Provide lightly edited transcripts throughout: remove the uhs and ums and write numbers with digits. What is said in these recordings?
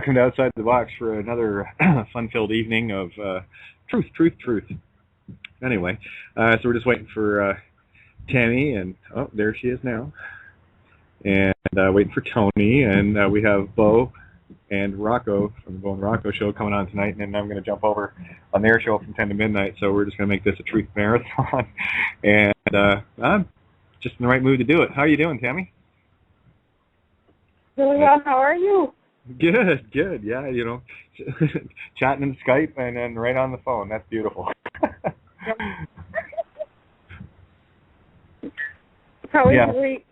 Welcome to Outside the Box for another fun-filled evening of truth. Anyway, so we're just waiting for Tammy, and oh, there she is now. And waiting for Tony, and we have Bo and Rocco from the Bo and Rocco show coming on tonight, and then I'm going to jump over on their show from 10 to midnight, so we're just going to make this a truth marathon. And I'm just in the right mood to do it. How are you doing, Tammy? Really well. How are you? Good. Yeah, you know, chatting in Skype and then right on the phone. That's beautiful. How was your week?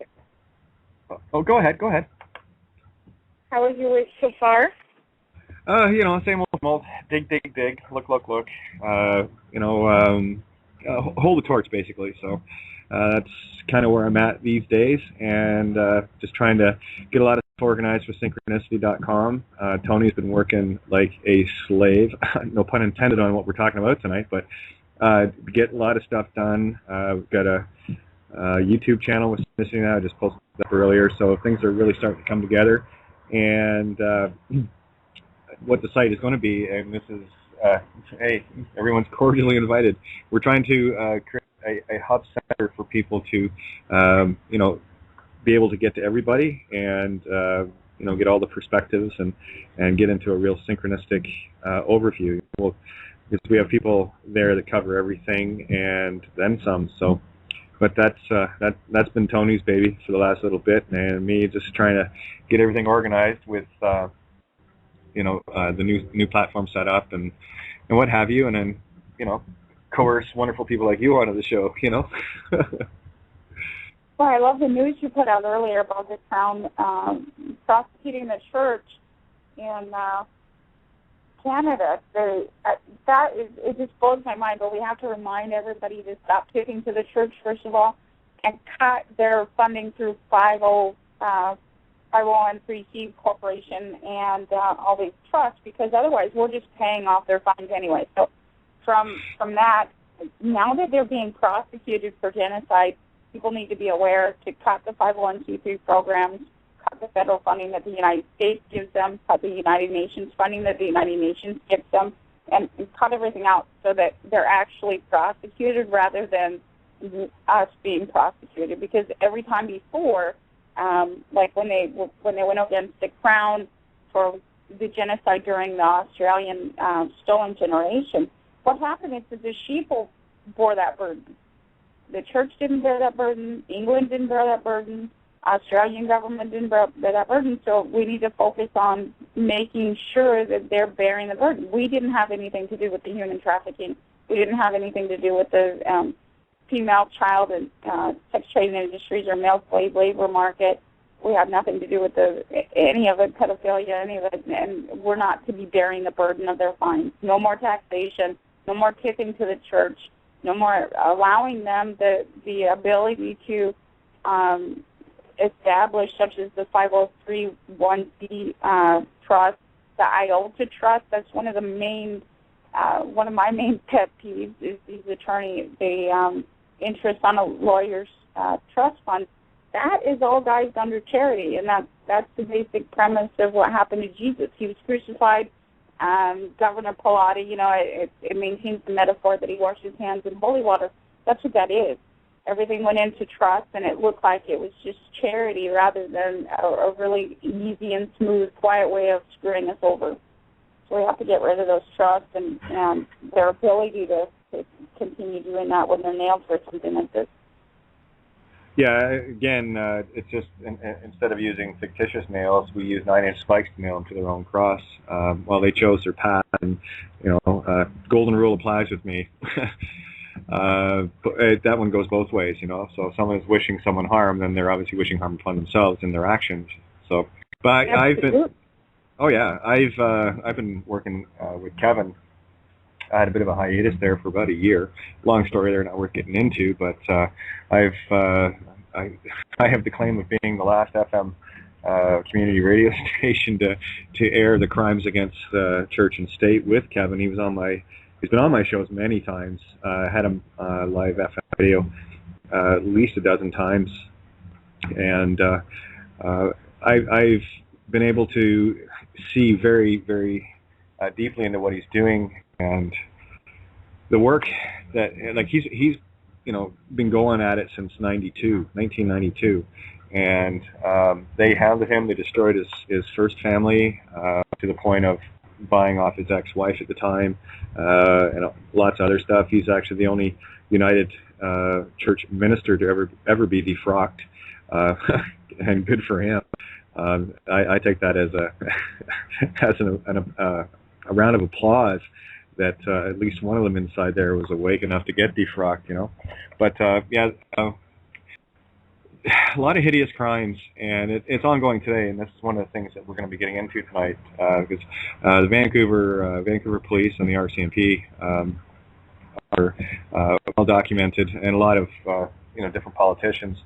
Oh, go ahead. How was your week so far? You know, same old. Dig. Look. Hold the torch, basically. So that's kind of where I'm at these days, and just trying to get a lot of stuff organized for Syncrenicity.com. Tony's been working like a slave, no pun intended on what we're talking about tonight, but get a lot of stuff done. We've got a YouTube channel with Syncrenicity now. I just posted up earlier, so things are really starting to come together. And what the site is going to be, and this is, hey, everyone's cordially invited. We're trying to create a hub center for people to, be able to get to everybody and, get all the perspectives and get into a real synchronistic overview. Because we have people there that cover everything and then some. So, but that's been Tony's baby for the last little bit, and me just trying to get everything organized with, the new platform set up and what have you, and then, coerce wonderful people like you onto the show, Well, I love the news you put out earlier about the town prosecuting the church in Canada. It just blows my mind, but we have to remind everybody to stop taking to the church, first of all, and cut their funding through 501c corporation and all these trusts, because otherwise we're just paying off their funds anyway. So from that, now that they're being prosecuted for genocide, people need to be aware to cut the 501c3 programs, cut the federal funding that the United States gives them, cut the United Nations funding that the United Nations gives them, and cut everything out so that they're actually prosecuted rather than us being prosecuted. Because every time before, like when they went against the Crown for the genocide during the Australian stolen generation, what happened is that the sheep bore that burden. The church didn't bear that burden. England didn't bear that burden. Australian government didn't bear that burden. So we need to focus on making sure that they're bearing the burden. We didn't have anything to do with the human trafficking. We didn't have anything to do with the female, child, and sex trading industries or male slave labor market. We have nothing to do with any of it, pedophilia, any of it, and we're not to be bearing the burden of their fines. No more taxation, no more tipping to the church, no more allowing them the ability to establish, such as the 503(1)C trust, the IOTA trust. That's one of my main pet peeves is the interest on a lawyer's trust fund. That is all guised under charity, and that's the basic premise of what happened to Jesus. He was crucified. Governor Pilate, it maintains the metaphor that he washed his hands in holy water. That's what that is. Everything went into trust, and it looked like it was just charity rather than a really easy and smooth, quiet way of screwing us over. So we have to get rid of those trusts and their ability to continue doing that when they're nailed for something like this. Yeah, again, it's just instead of using fictitious nails, we use 9-inch spikes to nail them to their own cross. Well, they chose their path, and golden rule applies with me. But that one goes both ways, So if someone is wishing someone harm, then they're obviously wishing harm upon themselves in their actions. So, but I've been working with Kevin. I had a bit of a hiatus there for about a year. Long story there, not worth getting into, but I have the claim of being the last FM community radio station to air the crimes against church and state with Kevin. He's been on my shows many times. I had him live FM radio at least a dozen times, and I've been able to see very, very deeply into what he's doing, and the work that, like, he's been going at it since 1992, and they hounded him. They destroyed his first family to the point of buying off his ex-wife at the time, and lots of other stuff. He's actually the only United Church minister to ever be defrocked, and good for him. I take that as a round of applause that at least one of them inside there was awake enough to get defrocked, But a lot of hideous crimes, and it's ongoing today. And this is one of the things that we're going to be getting into tonight, because the Vancouver Police and the RCMP are well documented, and a lot of different politicians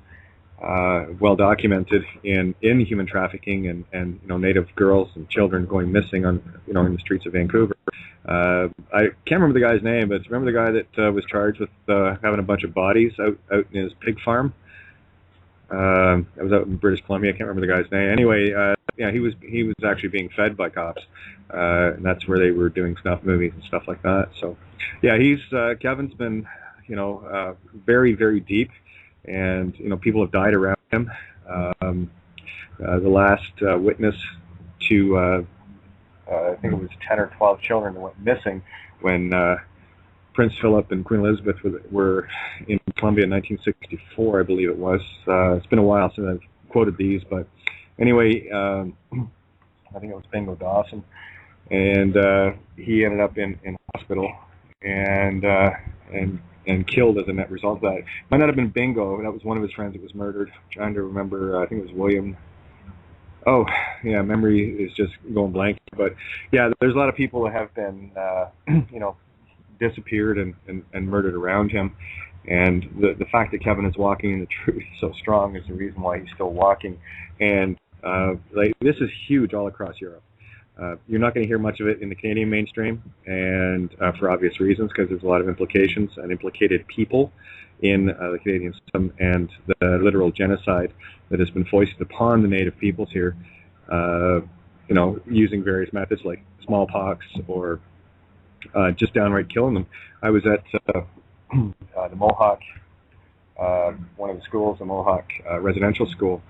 well documented in human trafficking and Native girls and children going missing on in the streets of Vancouver. I can't remember the guy's name, but remember the guy that was charged with having a bunch of bodies out in his pig farm? That was out in British Columbia. I can't remember the guy's name. Anyway, he was actually being fed by cops, and that's where they were doing snuff movies and stuff like that. So, yeah, Kevin's been very, very deep, and people have died around him. The last witness to I think it was 10 or 12 children that went missing when Prince Philip and Queen Elizabeth were in Columbia in 1964, I believe it was. It's been a while since I've quoted these, but anyway, I think it was Bingo Dawson, and he ended up in hospital and killed as a net result of that. It might not have been Bingo. That was one of his friends that was murdered. I'm trying to remember. I think it was William. Oh, yeah, memory is just going blank. But yeah, there's a lot of people that have been, disappeared and murdered around him. And the fact that Kevin is walking in the truth so strong is the reason why he's still walking. And this is huge all across Europe. You're not going to hear much of it in the Canadian mainstream, and for obvious reasons, because there's a lot of implications and implicated people in the Canadian system, and the literal genocide that has been foisted upon the native peoples here, using various methods like smallpox or just downright killing them. I was at the Mohawk, one of the schools, the Mohawk residential school,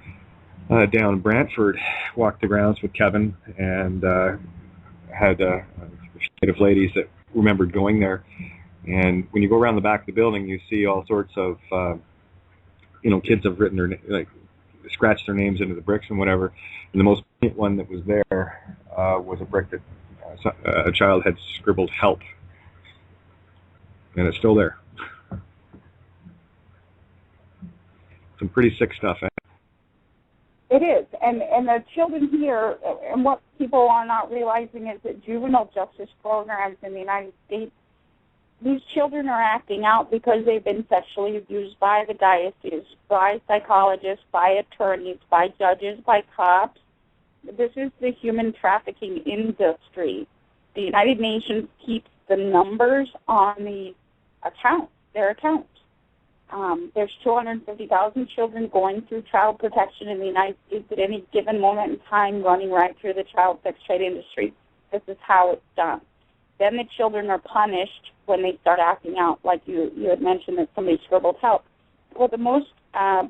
down in Brantford, walked the grounds with Kevin, and had native ladies that remembered going there. And when you go around the back of the building, you see all sorts of, kids have written scratched their names into the bricks and whatever. And the most one that was there was a brick that a child had scribbled "help," and it's still there. Some pretty sick stuff. It is, and the children here, and what people are not realizing is that juvenile justice programs in the United States, these children are acting out because they've been sexually abused by the diocese, by psychologists, by attorneys, by judges, by cops. This is the human trafficking industry. The United Nations keeps the numbers on the accounts, their accounts. There's 250,000 children going through child protection in the United States at any given moment in time, running right through the child sex trade industry. This is how it's done. Then the children are punished when they start acting out, like you had mentioned that somebody scribbled "help." Well, the most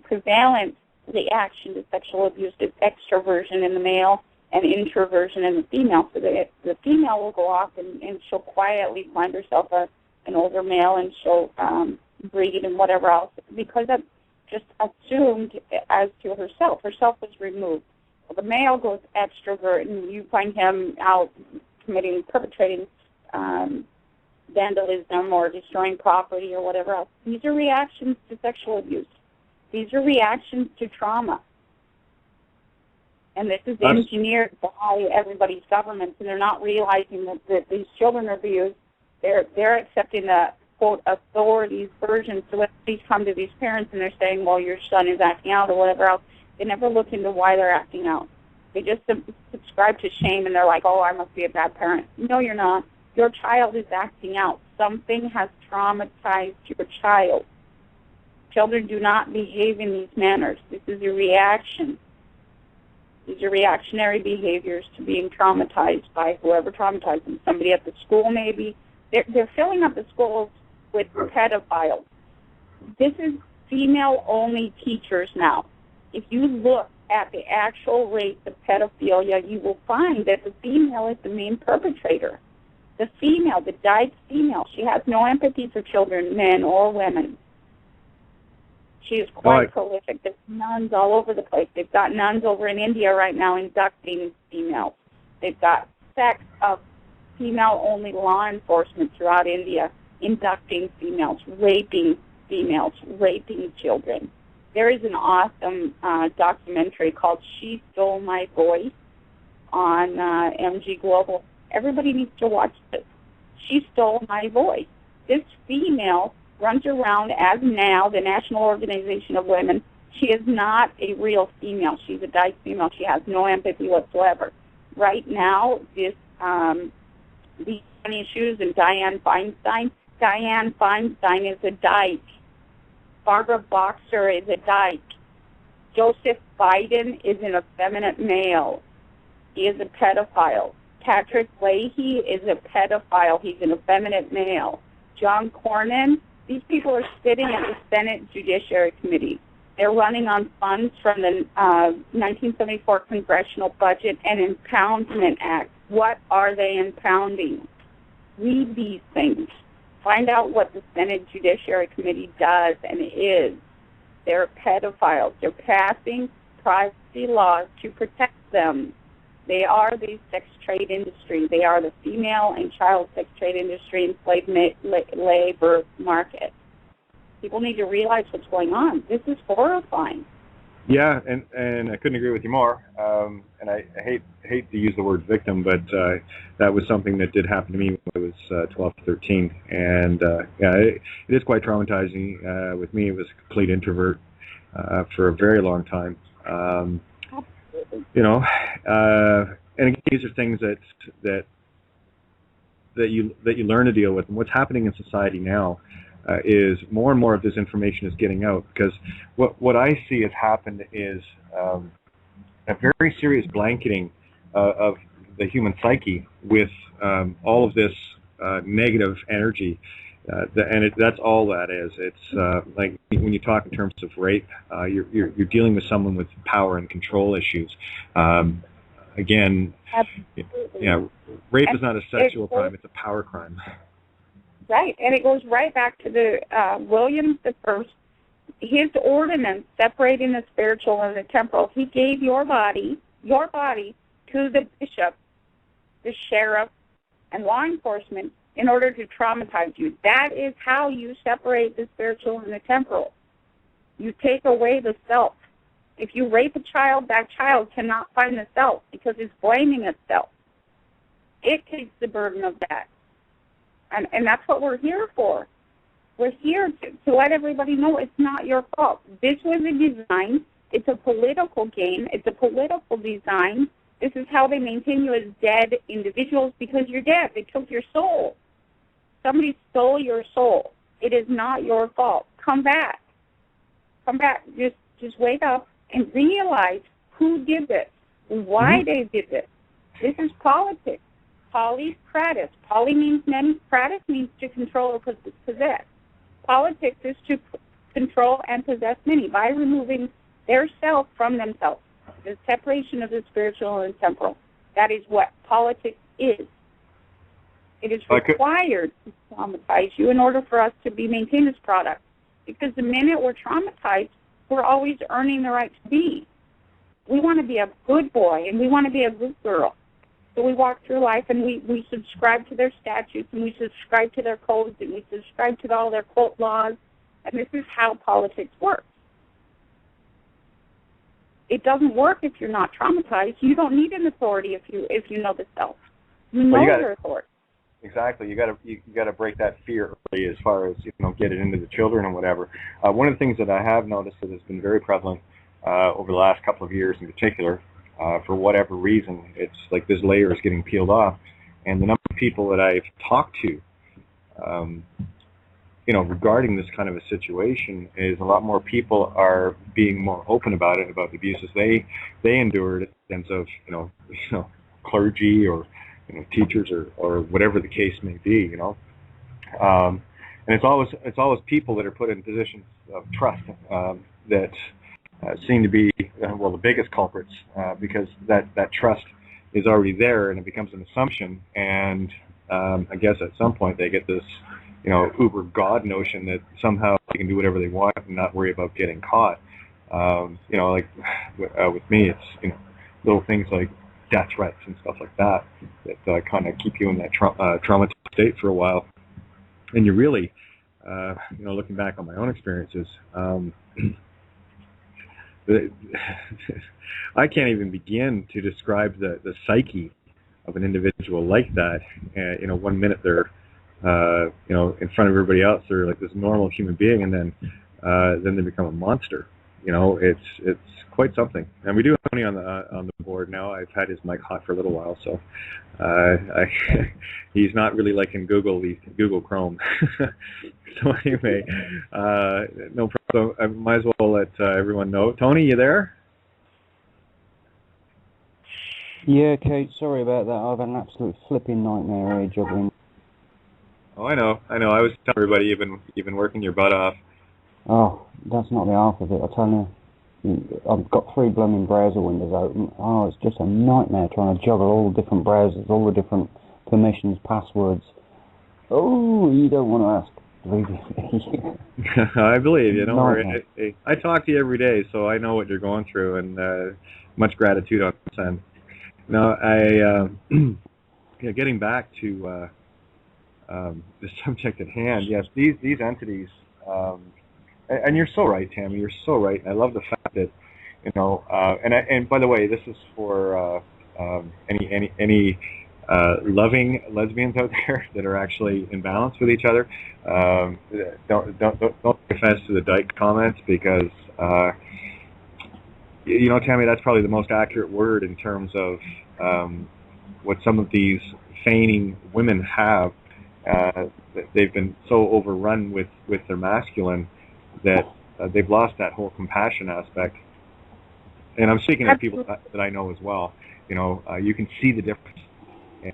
prevalent reaction to sexual abuse is extroversion in the male and introversion in the female. So the female will go off and she'll quietly find herself an older male, and she'll breed and whatever else, because that's just assumed as to herself. Herself was removed. Well, the male goes extrovert, and you find him out perpetrating vandalism or destroying property or whatever else. These are reactions to sexual abuse. These are reactions to trauma. And this is engineered by everybody's governments, and they're not realizing that these children are abused. They're accepting the, quote, authorities version. So when these come to these parents and they're saying, well, your son is acting out or whatever else, they never look into why they're acting out. They just subscribe to shame, and they're like, oh, I must be a bad parent. No, you're not. Your child is acting out. Something has traumatized your child. Children do not behave in these manners. This is a reaction. These are reactionary behaviors to being traumatized by whoever traumatized them. Somebody at the school, maybe. They're filling up the schools with pedophiles. This is female-only teachers now. If you look at the actual rates of pedophilia, you will find that the female is the main perpetrator. The female, the dyke female, she has no empathy for children, men or women. She is quite prolific. There's nuns all over the place. They've got nuns over in India right now inducting females. They've got sects of female-only law enforcement throughout India inducting females, raping children. There is an awesome documentary called She Stole My Voice on MG Global. Everybody needs to watch this. She Stole My Voice. This female runs around as now the National Organization of Women. She is not a real female. She's a dyke female. She has no empathy whatsoever. Right now, these issues and Dianne Feinstein is a dyke. Barbara Boxer is a dyke. Joseph Biden is an effeminate male. He is a pedophile. Patrick Leahy is a pedophile. He's an effeminate male. John Cornyn, these people are sitting at the Senate Judiciary Committee. They're running on funds from the 1974 Congressional Budget and Impoundment Act. What are they impounding? Read these things. Find out what the Senate Judiciary Committee does and is. They're pedophiles. They're passing privacy laws to protect them. They are the sex trade industry. They are the female and child sex trade industry and slave labor market. People need to realize what's going on. This is horrifying. Yeah, and I couldn't agree with you more. And I hate to use the word victim, but that was something that did happen to me when I was 12 to 13. And yeah, it is quite traumatizing. With me, it was a complete introvert for a very long time. You know, and again, these are things that you learn to deal with. And what's happening in society now is more and more of this information is getting out, because what I see has happened is a very serious blanketing of the human psyche with all of this negative energy. That's all that is. It's like when you talk in terms of rape, you're dealing with someone with power and control issues. Again, yeah, rape is not a sexual crime; it's a power crime. Right, and it goes right back to the William I, his ordinance separating the spiritual and the temporal. He gave your body to the bishop, the sheriff, and law enforcement in order to traumatize you. That is how you separate the spiritual and the temporal. You take away the self. If you rape a child, that child cannot find the self because it's blaming itself. It takes the burden of that. And that's what we're here for. We're here to let everybody know it's not your fault. This was a design. It's a political game. It's a political design. This is how they maintain you as dead individuals because you're dead. They took your soul. Somebody stole your soul. It is not your fault. Come back. Come back. Just wake up and realize who did this, why they did this. This is politics. Polykratis. Poly means many. Kratis means to control or possess. Politics is to control and possess many by removing their self from themselves. The separation of the spiritual and temporal. That is what politics is. It is required to traumatize you in order for us to be maintained as products. Because the minute we're traumatized, we're always earning the right to be. We want to be a good boy and we want to be a good girl. So we walk through life and we subscribe to their statutes and we subscribe to their codes and we subscribe to all their quote laws. And this is how politics works. It doesn't work if you're not traumatized. You don't need an authority if you know the self. You know your authority. Exactly. You got to break that fear early, as far as get it into the children and whatever. One of the things that I have noticed that has been very prevalent over the last couple of years, in particular, for whatever reason, it's like this layer is getting peeled off, and the number of people that I've talked to regarding this kind of a situation is a lot more people are being more open about it, about the abuses they endured in terms of clergy or teachers or whatever the case may be. And it's always people that are put in positions of trust that seem to be the biggest culprits because that trust is already there and it becomes an assumption, and I guess at some point they get this uber God notion that somehow they can do whatever they want and not worry about getting caught. Like with me, it's little things like death threats and stuff like that kind of keep you in that traumatized state for a while. And you really, looking back on my own experiences, I can't even begin to describe the psyche of an individual like that. 1 minute they're in front of everybody else, they're like this normal human being, and then they become a monster. It's quite something. And we do have Tony on the board now. I've had his mic hot for a little while, so he's not really liking Google Chrome. So anyway, no problem. I might as well let everyone know. Tony, you there? Yeah, Kate. Sorry about that. I've had an absolute flipping nightmare juggling. Oh, I know. I was telling everybody you've been working your butt off. Oh, that's not the half of it. I tell you, I've got 3 blooming browser windows open. Oh, it's just a nightmare trying to juggle all the different browsers, all the different permissions, passwords. Oh, you don't want to ask. I believe you. Don't worry. I talk to you every day, so I know what you're going through, and much gratitude on this end. Now, getting back to the subject at hand, yes, these entities, and you're so right, Tammy. You're so right. I love the fact that and by the way, this is for any loving lesbians out there that are actually in balance with each other. Don't take offense to the dyke comments, because Tammy, that's probably the most accurate word in terms of what some of these feigning women have. They've been so overrun with their masculine that they've lost that whole compassion aspect. And I'm speaking of people that I know as well. You can see the difference,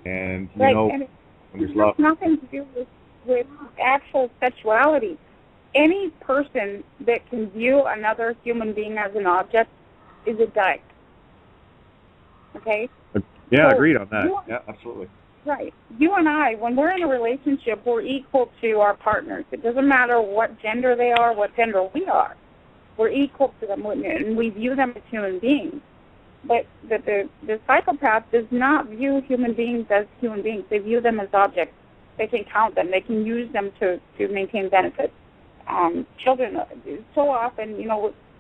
and and when there's it love. has nothing to do with actual sexuality. Any person that can view another human being as an object is a dyke. Okay? Yeah, so agreed on that. Yeah, absolutely. Right. You and I, when we're in a relationship, we're equal to our partners. It doesn't matter what gender they are, what gender we are. We're equal to them, and we view them as human beings. But the psychopath does not view human beings as human beings. They view them as objects. They can count them. They can use them to maintain benefits. Children, so often,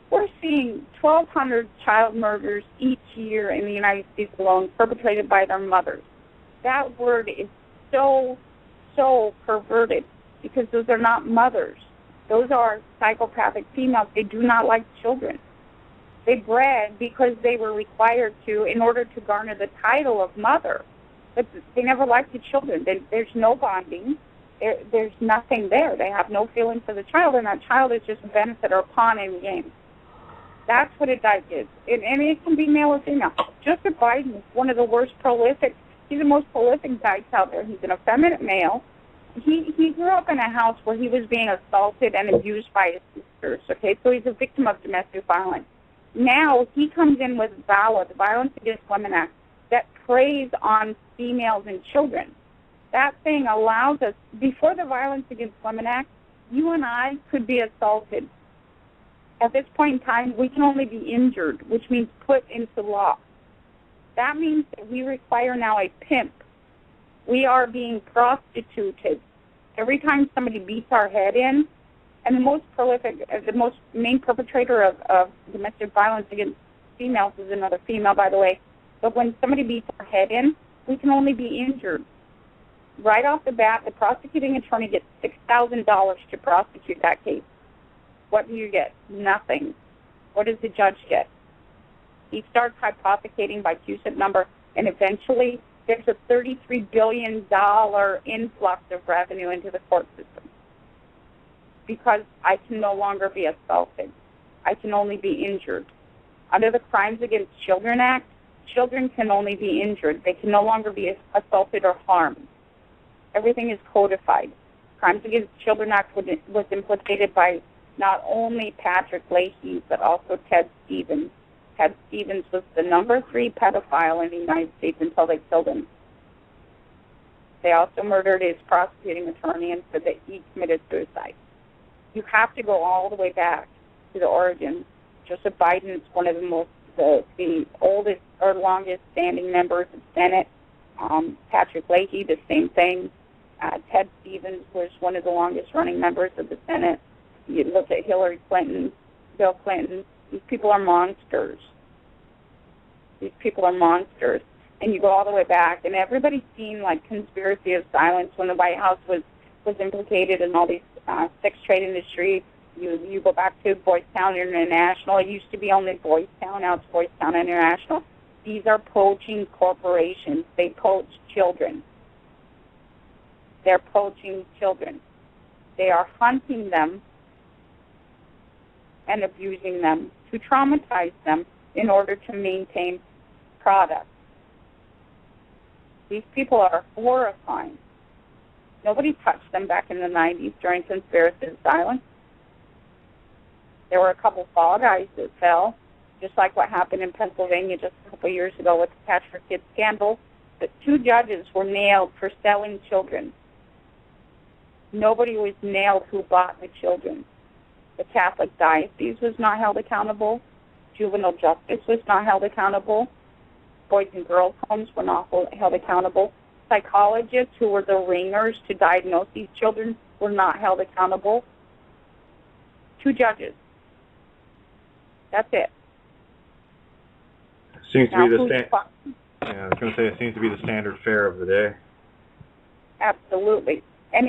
we're seeing 1,200 child murders each year in the United States alone perpetrated by their mothers. That word is so perverted, because those are not mothers. Those are psychopathic females. They do not like children. They bred because they were required to in order to garner the title of mother. But they never liked the children. There's no bonding. There's nothing there. They have no feeling for the child, and that child is just a benefit or a pawn in the game. That's what a dyke is. And it can be male or female. Joseph Biden is one of the worst prolific. He's the most prolific dykes out there. He's an effeminate male. He grew up in a house where he was being assaulted and abused by his sisters, okay? So he's a victim of domestic violence. Now he comes in with VAWA, the Violence Against Women Act, that preys on females and children. That thing allows us, before the Violence Against Women Act, you and I could be assaulted. At this point in time, we can only be injured, which means put into law. That means that we require now a pimp. We are being prostituted. Every time somebody beats our head in, and the most main perpetrator of domestic violence against females is another female, by the way. But when somebody beats our head in, we can only be injured. Right off the bat, the prosecuting attorney gets $6,000 to prosecute that case. What do you get? Nothing. What does the judge get? He starts hypothecating by CUSIP number, and eventually there's a $33 billion influx of revenue into the court system. because I can no longer be assaulted. I can only be injured. Under the Crimes Against Children Act, children can only be injured. They can no longer be assaulted or harmed. Everything is codified. Crimes Against Children Act was implicated by not only Patrick Leahy, but also Ted Stevens. Ted Stevens was the number 3 pedophile in the United States until they killed him. They also murdered his prosecuting attorney and said that he committed suicide. You have to go all the way back to the origins. Joseph Biden is one of the oldest or longest standing members of the Senate. Patrick Leahy, the same thing. Ted Stevens was one of the longest running members of the Senate. You look at Hillary Clinton, Bill Clinton. These people are monsters. These people are monsters. And you go all the way back, and everybody's seen like conspiracy of silence when the White House was implicated in all these sex trade industry. You go back to Boys Town International. It used to be only Boys Town. Now it's Boys Town International. These are poaching corporations. They poach children. They're poaching children. They are hunting them and abusing them to traumatize them in order to maintain product. These people are horrifying. Nobody touched them back in the 90s during conspiracy of silence. There were a couple fall guys that fell, just like what happened in Pennsylvania just a couple years ago with the Catch for Kids scandal. But 2 judges were nailed for selling children. Nobody was nailed who bought the children. The Catholic Diocese was not held accountable. Juvenile justice was not held accountable. Boys and girls homes were not held accountable. Psychologists who were the ringers to diagnose these children were not held accountable. 2 judges. That's it. Seems to be the I was going to say it seems to be the standard fare of the day. Absolutely. And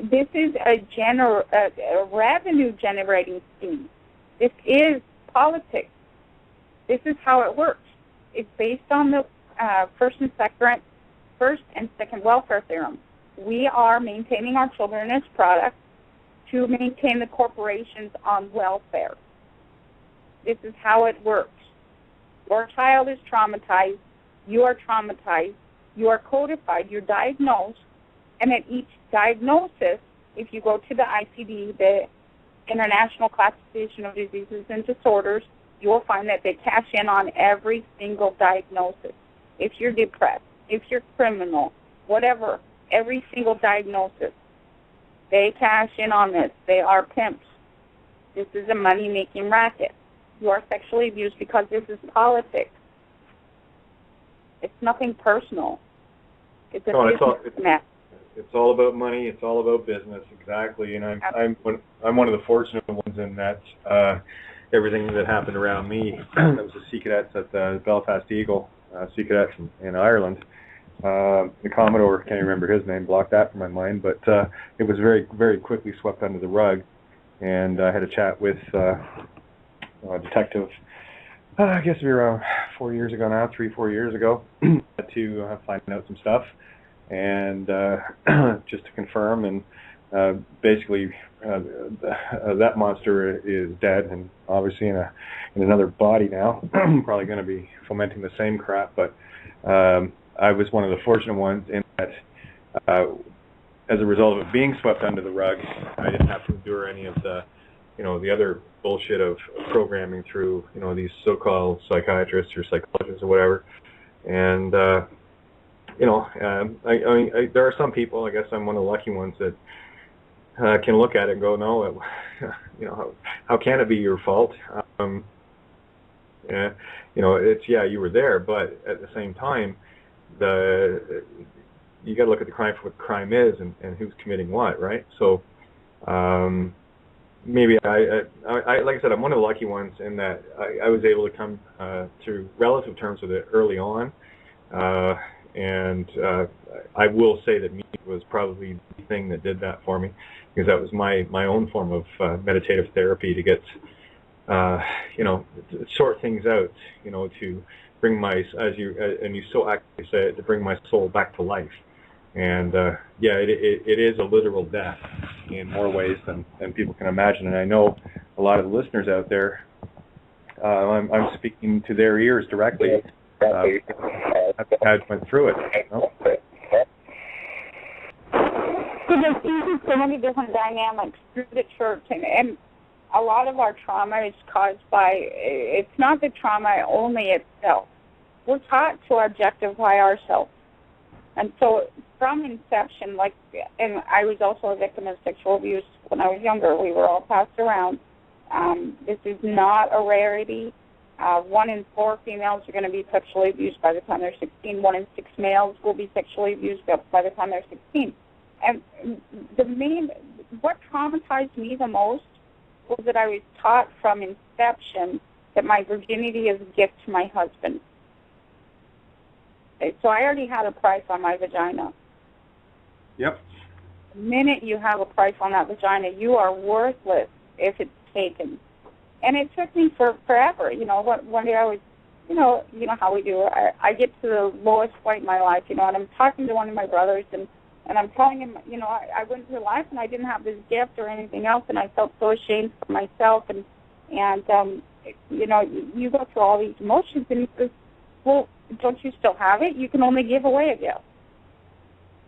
this is a revenue-generating scheme. This is politics. This is how it works. It's based on the first and second welfare theorem. We are maintaining our children as products to maintain the corporations on welfare. This is how it works. Your child is traumatized. You are traumatized. You are codified. You're diagnosed. And at each diagnosis, if you go to the ICD, the International Classification of Diseases and Disorders, you will find that they cash in on every single diagnosis. If you're depressed, if you're criminal, whatever, every single diagnosis, they cash in on this. They are pimps. This is a money-making racket. You are sexually abused because this is politics. It's nothing personal. It's a business mess. It's all about money. It's all about business, exactly. And I'm one of the fortunate ones in that everything that happened around me, that was the Sea Cadets at the Belfast Eagle, Sea Cadets in Ireland. The Commodore, can't remember his name, blocked that from my mind, but it was very, very quickly swept under the rug. And I had a chat with a detective, I guess it'd be around 4 years ago now, 3-4 years ago, to find out some stuff. And just to confirm, and basically that monster is dead and obviously in another body now, probably going to be fomenting the same crap. But I was one of the fortunate ones in that as a result of being swept under the rug, I didn't have to endure any of the other bullshit of programming through these so-called psychiatrists or psychologists or whatever. And there are some people, I guess I'm one of the lucky ones, that can look at it and go, no, how can it be your fault? You were there, but at the same time, you got to look at the crime for what crime is and who's committing what, right? So maybe I like I said, I'm one of the lucky ones in that I was able to come to relative terms with it early on. And I will say that music was probably the thing that did that for me, because that was my own form of meditative therapy to get, to sort things out, to bring my, and you so actively say it, to bring my soul back to life. And yeah, it is a literal death in more ways than people can imagine. And I know a lot of the listeners out there, I'm speaking to their ears directly, went through it. You know? So there's so many different dynamics through the church, and a lot of our trauma is caused by, it's not the trauma only itself. We're taught to objectify ourselves. And so from inception, and I was also a victim of sexual abuse when I was younger. We were all passed around. This is not a rarity. 1 in 4 females are going to be sexually abused by the time they're 16. 1 in 6 males will be sexually abused by the time they're 16. And what traumatized me the most was that I was taught from inception that my virginity is a gift to my husband. So I already had a price on my vagina. Yep. The minute you have a price on that vagina, you are worthless if it's taken. And it took me forever. You know, one day I was, you know how we do. I get to the lowest point in my life, and I'm talking to one of my brothers, and I'm telling him, I went through life and I didn't have this gift or anything else, and I felt so ashamed for myself. And you go through all these emotions, and he says, well, don't you still have it? You can only give away a gift.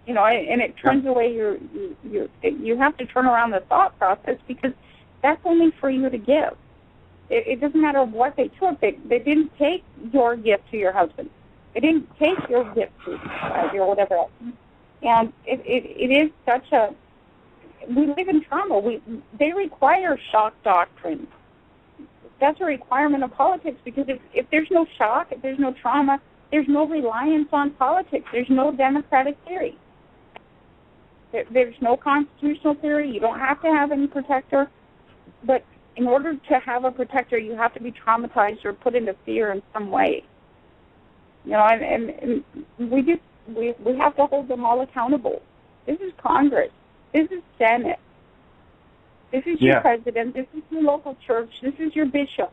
And it turns away you have to turn around the thought process, because that's only for you to give. It doesn't matter what they took. They didn't take your gift to your husband. They didn't take your gift to or whatever else. And it is such a, we live in trauma. They require shock doctrine. That's a requirement of politics, because if there's no shock, if there's no trauma, there's no reliance on politics. There's no democratic theory. There's no constitutional theory. You don't have to have any protector. But in order to have a protector, you have to be traumatized or put into fear in some way. And we have to hold them all accountable. This is Congress. This is Senate. This is your president. This is your local church. This is your bishop.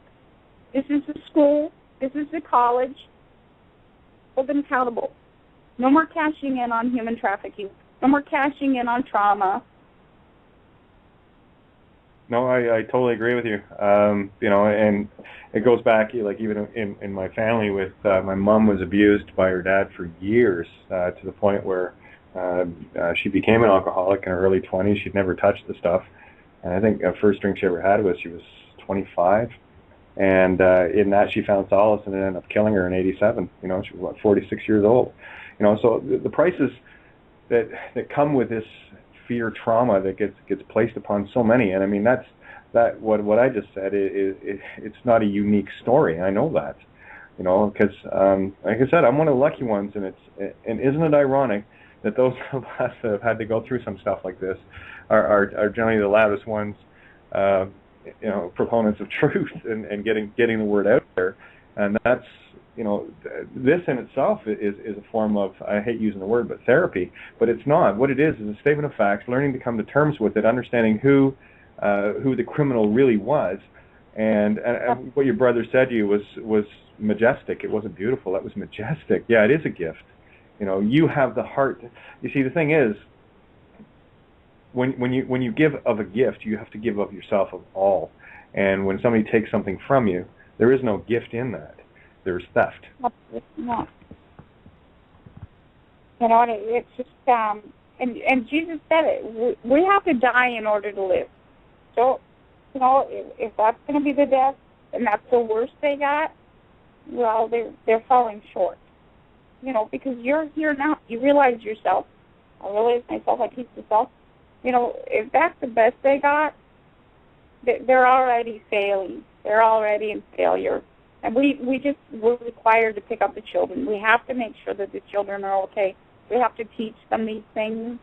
This is the school. This is the college. Hold them accountable. No more cashing in on human trafficking. No more cashing in on trauma. No, I totally agree with you. And it goes back, even in my family with my mom was abused by her dad for years, to the point where she became an alcoholic in her early 20s. She'd never touched the stuff. And I think the first drink she ever had she was 25. And in that she found solace, and it ended up killing her in 87. She was, 46 years old. So the prices that come with this fear trauma that gets placed upon so many, and I mean that what I just said it's not a unique story. I know that, because like I said, I'm one of the lucky ones, and isn't it ironic that those of us that have had to go through some stuff like this are generally the loudest ones, proponents of truth and getting the word out there, and that's. This in itself is a form of, I hate using the word, but therapy. But it's not. What it is a statement of facts, learning to come to terms with it, understanding who the criminal really was. And what your brother said to you was majestic. It wasn't beautiful. That was majestic. Yeah, it is a gift. You have the heart. You see, the thing is, when you give of a gift, you have to give of yourself of all. And when somebody takes something from you, there is no gift in that. There's theft. No. It's just, and Jesus said it. We have to die in order to live. So, if that's going to be the death, and that's the worst they got, well, they're falling short. Because you're here now. You realize yourself. I realize myself. I teach myself. If that's the best they got, they're already failing. They're already in failure. And we're required to pick up the children. We have to make sure that the children are okay. We have to teach them these things.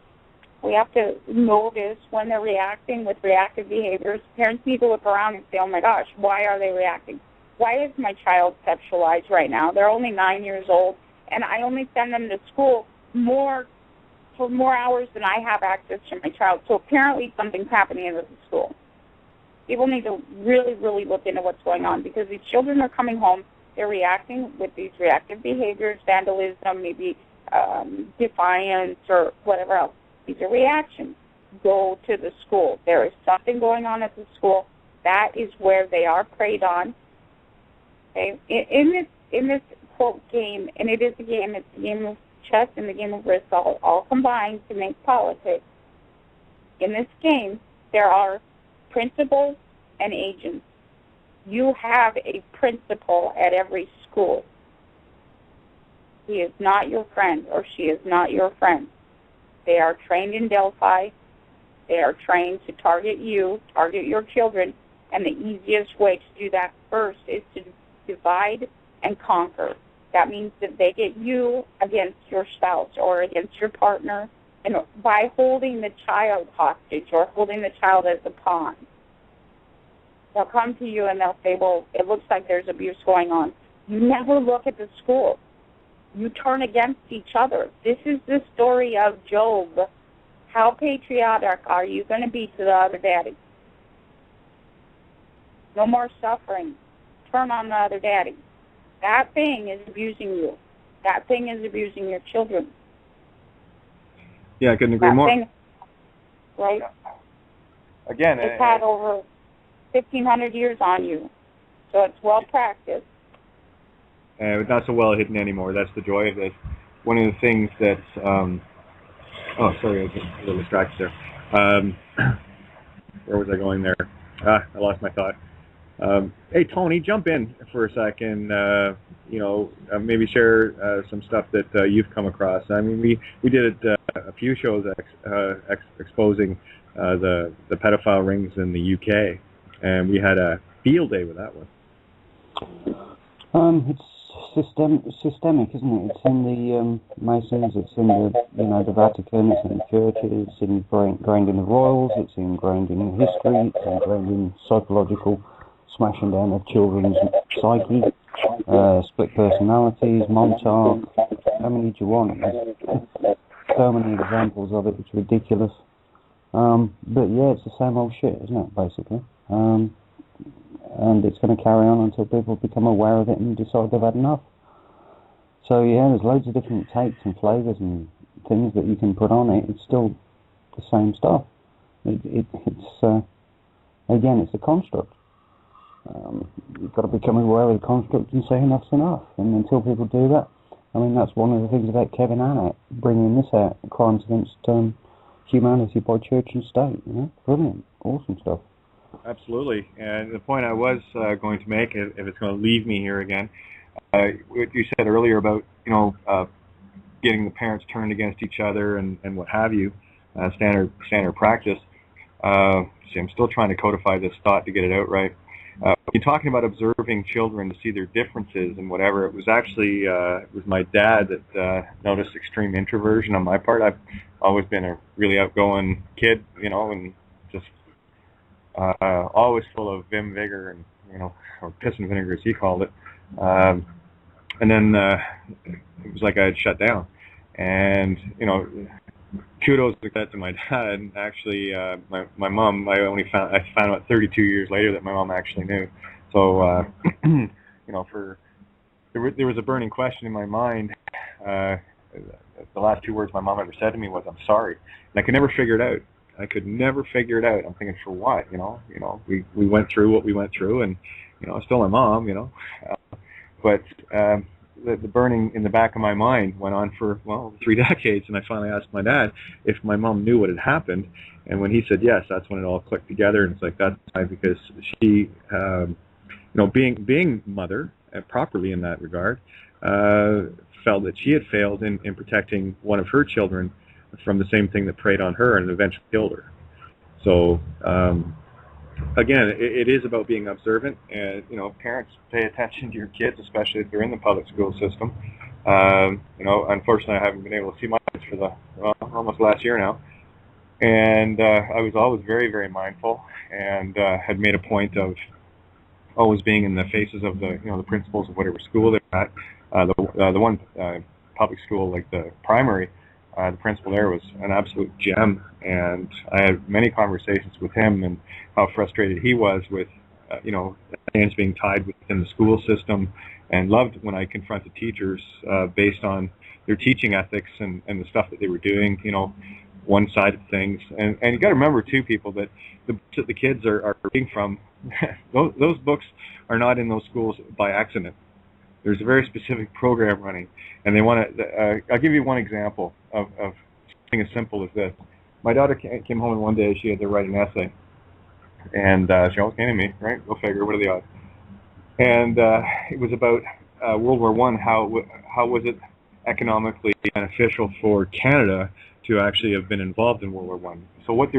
We have to notice when they're reacting with reactive behaviors. Parents need to look around and say, oh my gosh, why are they reacting? Why is my child sexualized right now? They're only 9 years old, and I only send them to school for more hours than I have access to my child. So apparently something's happening in the school. People need to really, really look into what's going on, because these children are coming home, they're reacting with these reactive behaviors, vandalism, maybe defiance or whatever else. These are reactions. Go to the school. There is something going on at the school. That is where they are preyed on. Okay? In this quote game, and it is a game. It's a game of chess and the game of risk all combined to make politics. In this game, there are principals and agents. You have a principal at every school. He is not your friend, or she is not your friend. They are trained in Delphi. They are trained to target you, target your children, and the easiest way to do that first is to divide and conquer. That means that they get you against your spouse or against your partner, and by holding the child hostage or holding the child as a pawn. They'll come to you and they'll say, well, it looks like there's abuse going on. You never look at the school. You turn against each other. This is the story of Job. How patriotic are you going to be to the other daddy? No more suffering. Turn on the other daddy. That thing is abusing you. That thing is abusing your children. Yeah, I couldn't agree more. Thing, right? Again, it's had over 1,500 years on you, so it's well practiced. Not so well hidden anymore. That's the joy of this. One of the things that's oh, sorry, I was just a little distracted there. Where was I going there? I lost my thought. Hey, Tony, jump in for a second. Maybe share some stuff that you've come across. I mean, we did a few shows exposing the pedophile rings in the UK, and we had a field day with that one. It's systemic, isn't it? It's in the Masons, it's in the Vatican, it's in the churches, it's ingrained in the royals, it's ingrained in history, it's ingrained in psychological smashing down of children's psyche, split personalities, Montauk. How many do you want? There's so many examples of it, it's ridiculous. But yeah, it's the same old shit, isn't it, basically? And it's going to carry on until people become aware of it and decide they've had enough. So yeah, there's loads of different takes and flavours and things that you can put on it. It's still the same stuff. It's again, it's a construct. You've got to become aware of the construct and say enough's enough. And until people do that, I mean, that's one of the things about Kevin Annett bringing this out: crimes against humanity by church and state. Brilliant, awesome stuff. Absolutely, and the point I was going to make, if it's going to leave me here again, what you said earlier about getting the parents turned against each other and what have you, standard practice. See, I'm still trying to codify this thought to get it out right. You're talking about observing children to see their differences and whatever. It was actually it was my dad that noticed extreme introversion on my part. I've always been a really outgoing kid, and just always full of vim, vigor, and or piss and vinegar as he called it. And then it was like I had shut down. And kudos to my dad. Actually, my mom. I found out 32 years later that my mom actually knew. So there was a burning question in my mind. The last two words my mom ever said to me was, "I'm sorry," and I could never figure it out. I'm thinking, for what? We went through what we went through, and still my mom. But the burning in the back of my mind went on for 3 decades, and I finally asked my dad if my mom knew what had happened, and when he said yes, that's when it all clicked together. And it's like, that's why, because she, being mother properly in that regard, felt that she had failed in protecting one of her children from the same thing that preyed on her and eventually killed her. So again, it is about being observant, and parents, pay attention to your kids, especially if they're in the public school system. Unfortunately, I haven't been able to see my kids for almost last year now, and I was always very, very mindful, and had made a point of always being in the faces of the the principals of whatever school they're at. The one public school, like the primary. The principal there was an absolute gem, and I had many conversations with him and how frustrated he was with, hands being tied within the school system, and loved when I confronted teachers based on their teaching ethics and the stuff that they were doing, one-sided things. And you got to remember too, people, that the books that the kids are reading from, those books are not in those schools by accident. There's a very specific program running, and they want to. I'll give you one example of something as simple as this. My daughter came home one day. She had to write an essay, and she always came to me, right? Go figure. What are the odds? And it was about World War I. How was it economically beneficial for Canada to actually have been involved in World War I? So what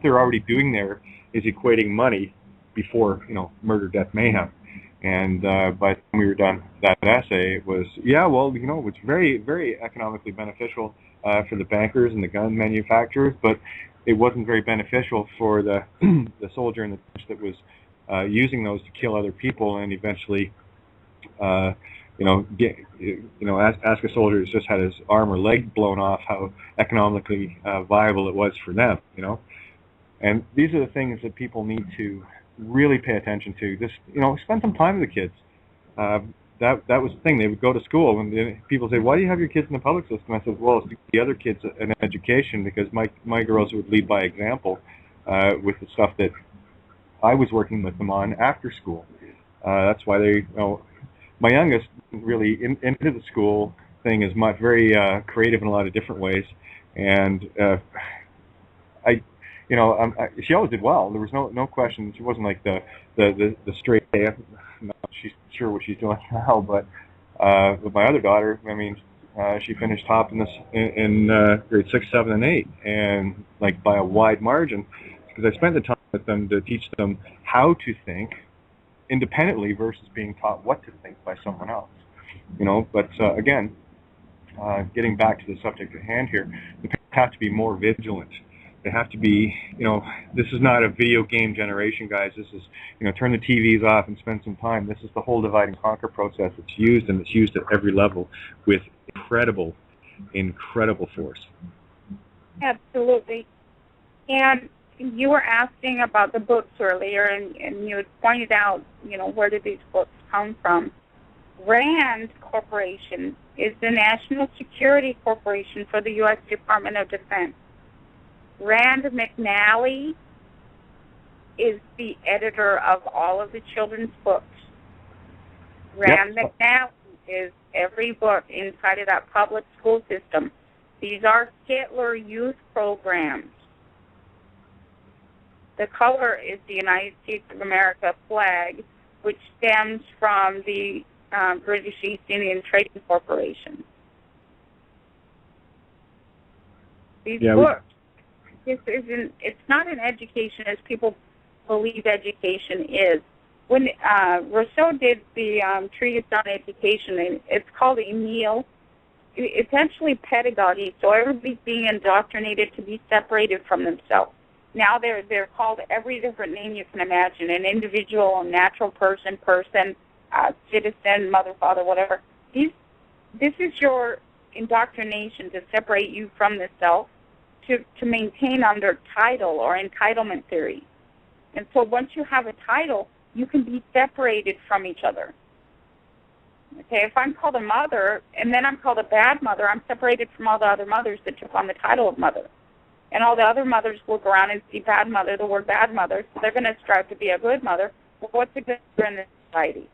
they're already doing there is equating money before murder, death, mayhem. And by the time we were done that essay, it was it's very, very economically beneficial for the bankers and the gun manufacturers, but it wasn't very beneficial for the the soldier in the trench that was using those to kill other people and eventually ask a soldier who's just had his arm or leg blown off how economically viable it was for them, And these are the things that people need to really pay attention to. Just, spend some time with the kids. That was the thing. They would go to school, and people say, "Why do you have your kids in the public system?" I said, "Well, it's to give the other kids an education, because my girls would lead by example with the stuff that I was working with them on after school." That's why they, my youngest really into the school thing is very creative in a lot of different ways, and she always did well. There was no question. She wasn't like the straight A. I'm not sure what she's doing now, but with my other daughter, she finished top in grade 6, 7, and 8, and like by a wide margin, because I spent the time with them to teach them how to think independently versus being taught what to think by someone else. But again, getting back to the subject at hand here, the parents have to be more vigilant. They have to be, this is not a video game generation, guys. This is, turn the TVs off and spend some time. This is the whole divide and conquer process that's used, and it's used at every level with incredible force. Absolutely. And you were asking about the books earlier, and you had pointed out, where did these books come from? RAND Corporation is the National Security Corporation for the U.S. Department of Defense. Rand McNally is the editor of all of the children's books. Rand McNally is every book inside of that public school system. These are Hitler Youth programs. The color is the United States of America flag, which stems from the British East Indian Trading Corporation. These books, it's not an education as people believe education is. When Rousseau did the treatise on education, it's called Emile. It's actually pedagogy, so everybody's being indoctrinated to be separated from themselves. Now they're called every different name you can imagine: an individual, a natural person, citizen, mother, father, whatever. This is your indoctrination to separate you from the self, to maintain under title or entitlement theory. And so once you have a title, you can be separated from each other. Okay, if I'm called a mother and then I'm called a bad mother, I'm separated from all the other mothers that took on the title of mother. And all the other mothers look around and see bad mother, the word bad mother, so they're going to strive to be a good mother. Well, what's a good mother in this society?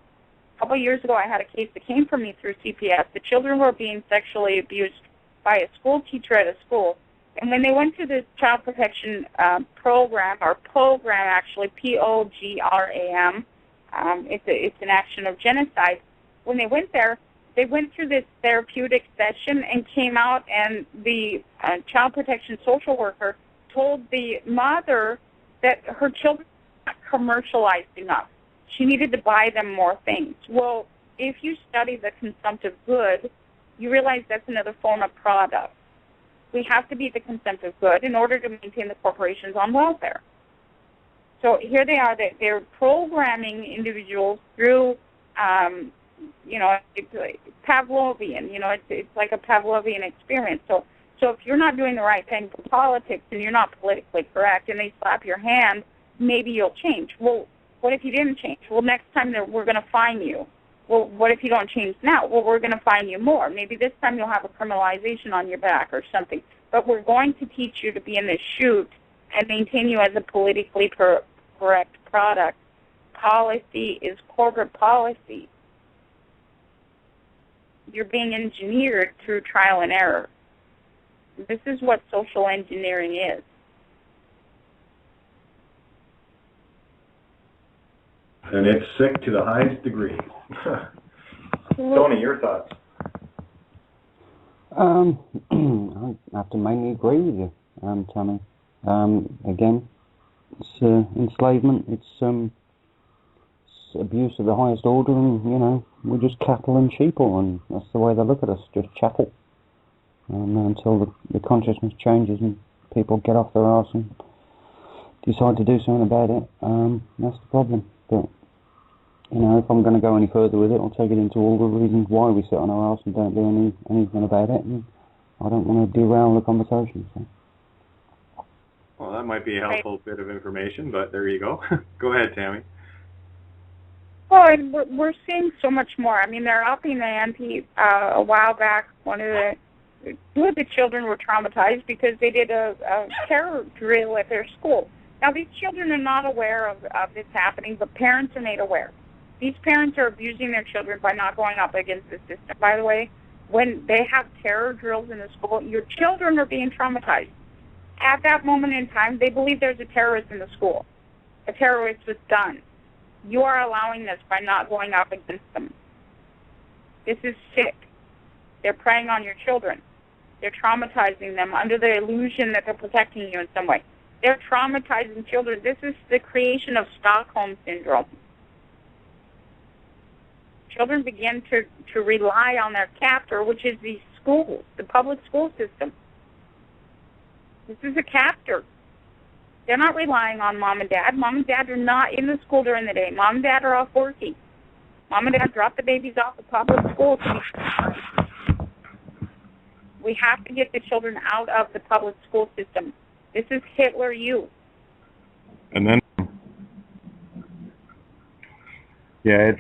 A couple of years ago, I had a case that came from me through CPS. The children were being sexually abused by a school teacher at a school. And when they went to the Child Protection Program, actually, POGRAM, it's an action of genocide. When they went there, they went through this therapeutic session and came out, and the child protection social worker told the mother that her children were not commercialized enough. She needed to buy them more things. Well, if you study the consumptive good, you realize that's another form of product. We have to be the consumptive good in order to maintain the corporations on welfare. So here they are, they're programming individuals through, it's Pavlovian, it's like a Pavlovian experience. So if you're not doing the right thing for politics and you're not politically correct and they slap your hand, maybe you'll change. Well, what if you didn't change? Well, next time we're going to fine you. Well, what if you don't change now? Well, we're going to fine you more. Maybe this time you'll have a criminalization on your back or something. But we're going to teach you to be in the chute and maintain you as a politically correct product. Policy is corporate policy. You're being engineered through trial and error. This is what social engineering is. And it's sick to the highest degree. Tony, your thoughts? I have to mainly agree with you, Tammy. Again, it's enslavement, it's abuse of the highest order, and, you know, we're just cattle and sheeple, and that's the way they look at us, just chattel. Until the consciousness changes and people get off their arse and decide to do something about it, that's the problem. But, you know, if I'm going to go any further with it, I'll take it into all the reasons why we sit on our arse and don't do anything about it, and I don't want to derail the conversation. So. Well, that might be a helpful bit of information, but there you go. Go ahead, Tammy. Well, and we're seeing so much more. I mean, they're upping the ante. A while back, two of the children were traumatized because they did a terror drill at their school. Now, these children are not aware of this happening, but parents are made aware. These parents are abusing their children by not going up against the system. By the way, when they have terror drills in the school, your children are being traumatized. At that moment in time, they believe there's a terrorist in the school. A terrorist was done. You are allowing this by not going up against them. This is sick. They're preying on your children. They're traumatizing them under the illusion that they're protecting you in some way. They're traumatizing children. This is the creation of Stockholm Syndrome. Children begin to rely on their captor, which is the schools, the public school system. This is a captor. They're not relying on mom and dad. Mom and dad are not in the school during the day. Mom and dad are off working. Mom and dad drop the babies off at public school. We have to get the children out of the public school system. This is Hitler youth. And then, yeah,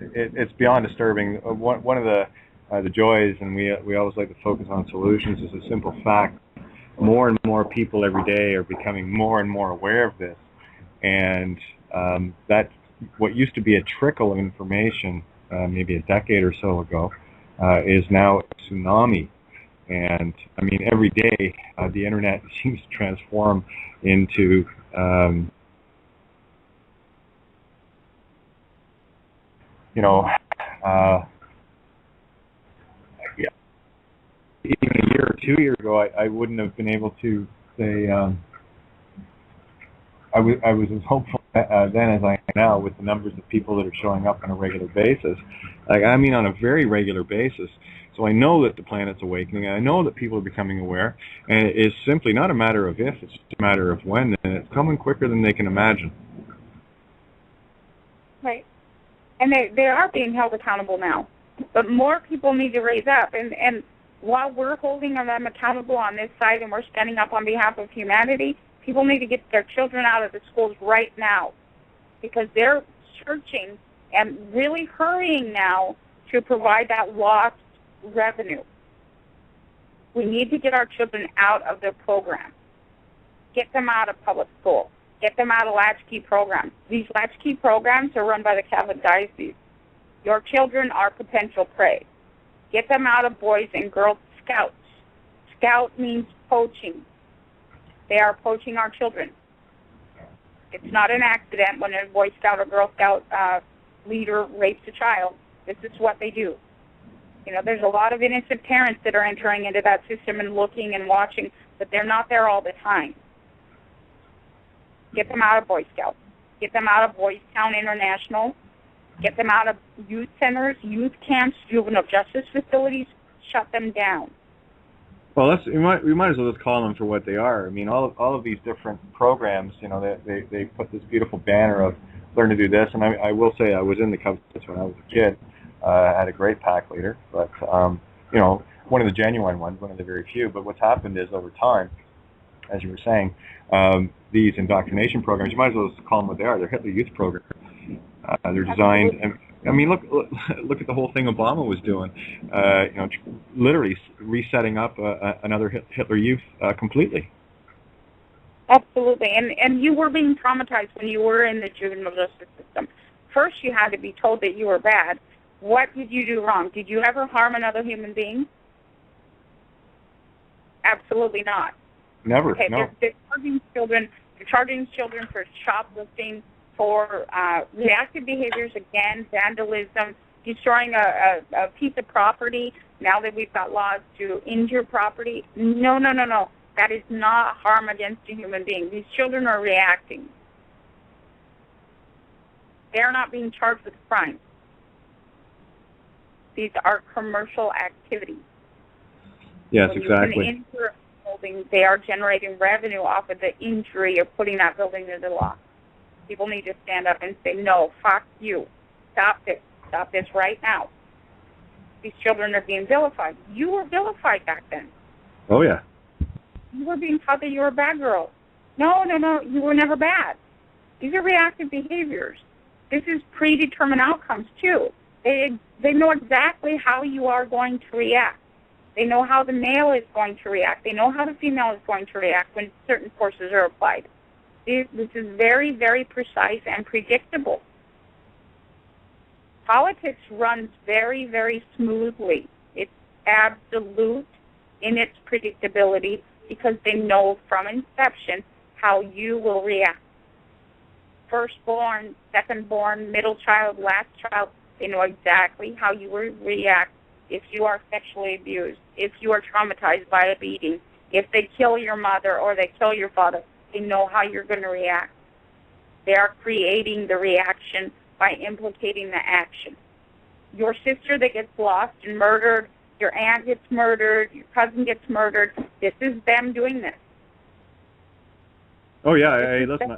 it's beyond disturbing. One of the joys, and we always like to focus on solutions, is a simple fact. More and more people every day are becoming more and more aware of this, and that what used to be a trickle of information maybe a decade or so ago is now a tsunami. And I mean, every day the internet seems to transform into even a year or 2 years ago, I wouldn't have been able to say I was as hopeful then as I am now with the numbers of people that are showing up on a regular basis. I mean, on a very regular basis. So I know that the planet's awakening, and I know that people are becoming aware, and it is simply not a matter of if, it's just a matter of when, and it's coming quicker than they can imagine. Right. And they are being held accountable now. But more people need to raise up, and while we're holding them accountable on this side and we're standing up on behalf of humanity, people need to get their children out of the schools right now, because they're searching and really hurrying now to provide that lost revenue. We need to get our children out of their program. Get them out of public school. Get them out of latchkey programs. These latchkey programs are run by the Catholic Diocese. Your children are potential prey. Get them out of Boys and Girls Scouts. Scout means poaching. They are poaching our children. It's not an accident when a Boy Scout or Girl Scout leader rapes a child. This is what they do. You know, there's a lot of innocent parents that are entering into that system and looking and watching, but they're not there all the time. Get them out of Boy Scouts. Get them out of Boys Town International. Get them out of youth centers, youth camps, juvenile justice facilities. Shut them down. Well, we might as well just call them for what they are. I mean, all of these different programs, you know, they put this beautiful banner of learn to do this. And I will say I was in the Cub Scouts when I was a kid. I had a great pack leader, but you know, one of the genuine ones, one of the very few. But what's happened is over time, as you were saying, these indoctrination programs, you might as well just call them what they are. They're Hitler Youth programs. They're designed, I mean, look at the whole thing Obama was doing. Literally resetting up another Hitler Youth completely. Absolutely. And you were being traumatized when you were in the juvenile justice system. First, you had to be told that you were bad. What did you do wrong? Did you ever harm another human being? Absolutely not. Never. Okay, No. they're charging children for shoplifting, for reactive behaviors, again, vandalism, destroying a piece of property. Now that we've got laws to injure property, no. That is not harm against a human being. These children are reacting. They're not being charged with crimes. These are commercial activities. Yes, when exactly. You can injure a building, they are generating revenue off of the injury of putting that building into law. People need to stand up and say, no, fuck you. Stop this. Stop this right now. These children are being vilified. You were vilified back then. Oh, yeah. You were being taught that you were a bad girl. No, you were never bad. These are reactive behaviors. This is predetermined outcomes, too. They know exactly how you are going to react. They know how the male is going to react. They know how the female is going to react when certain forces are applied. This is very, very precise and predictable. Politics runs very, very smoothly. It's absolute in its predictability because they know from inception how you will react. Firstborn, secondborn, middle child, last child, they know exactly how you will react if you are sexually abused, if you are traumatized by a beating, if they kill your mother or they kill your father, they know how you're going to react. They are creating the reaction by implicating the action. Your sister that gets lost and murdered, your aunt gets murdered, your cousin gets murdered, this is them doing this. Oh, yeah, listen,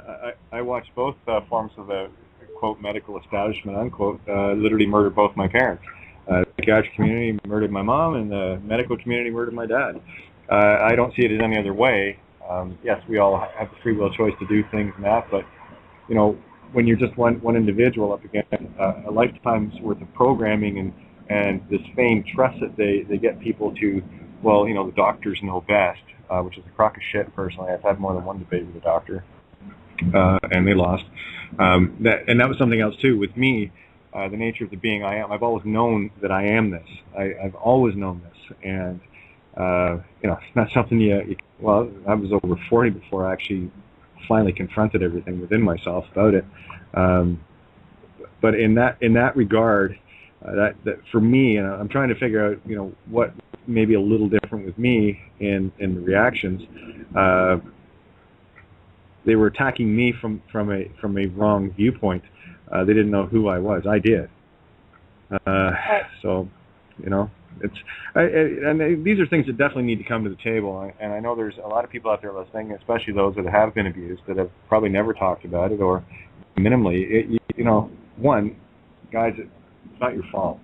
I watched both forms of the, quote, medical establishment, unquote, literally murdered both my parents. The psychiatric community murdered my mom, and the medical community murdered my dad. I don't see it as any other way. Yes, we all have the free will choice to do things and that, but, when you're just one individual up against a lifetime's worth of programming and this feigned trust that they get people to, well, the doctors know best, which is a crock of shit, personally. I've had more than one debate with a doctor, and they lost. That was something else, too. With me, the nature of the being I am, I've always known that I am this. I've always known this. And, it's not something well, I was over 40 before I actually finally confronted everything within myself about it. But in that regard, that for me, I'm trying to figure out, what may be a little different with me in the reactions. They were attacking me from a wrong viewpoint. They didn't know who I was. I did. So, and these are things that definitely need to come to the table. And I know there's a lot of people out there listening, especially those that have been abused, that have probably never talked about it or minimally. One, guys, it's not your fault.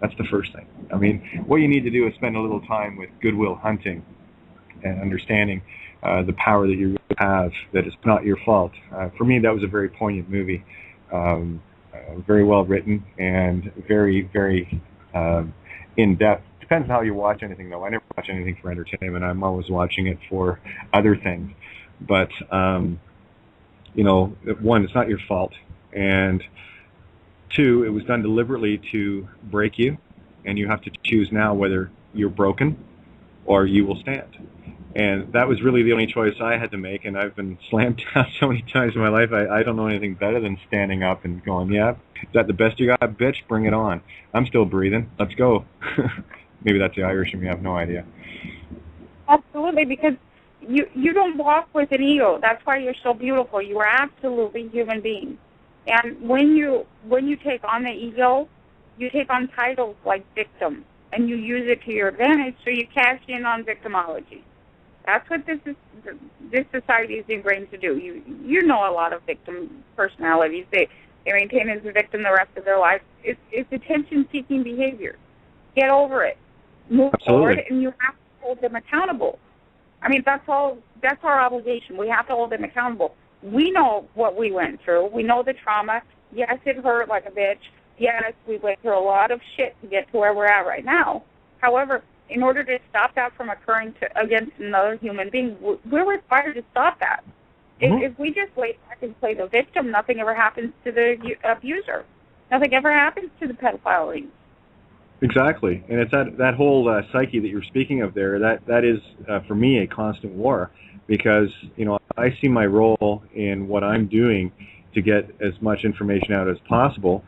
That's the first thing. I mean, what you need to do is spend a little time with Goodwill Hunting and understanding the power that you have, that it's not your fault. For me, that was a very poignant movie, very well written and very, very in-depth. Depends on how you watch anything, though. I never watch anything for entertainment. I'm always watching it for other things. But, one, it's not your fault. And two, it was done deliberately to break you, and you have to choose now whether you're broken or you will stand. And that was really the only choice I had to make, and I've been slammed down so many times in my life, I don't know anything better than standing up and going, yeah, is that the best you got, bitch? Bring it on. I'm still breathing. Let's go. Maybe that's the Irish in me. I have no idea. Absolutely, because you don't walk with an ego. That's why you're so beautiful. You are absolutely human beings. And when you take on the ego, you take on titles like victim, and you use it to your advantage, so you cash in on victimology. That's what this society is ingrained to do. You know a lot of victim personalities. They maintain as a victim the rest of their life. It's attention-seeking behavior. Get over it. Move forward, and you have to hold them accountable. I mean, that's our obligation. We have to hold them accountable. We know what we went through. We know the trauma. Yes, it hurt like a bitch. Yes, we went through a lot of shit to get to where we're at right now. However, in order to stop that from occurring against another human being, we're required to stop that. If we just wait back and play the victim, nothing ever happens to the abuser. Nothing ever happens to the pedophile rings. Exactly, and it's that whole psyche that you're speaking of there. That is for me a constant war, because I see my role in what I'm doing to get as much information out as possible,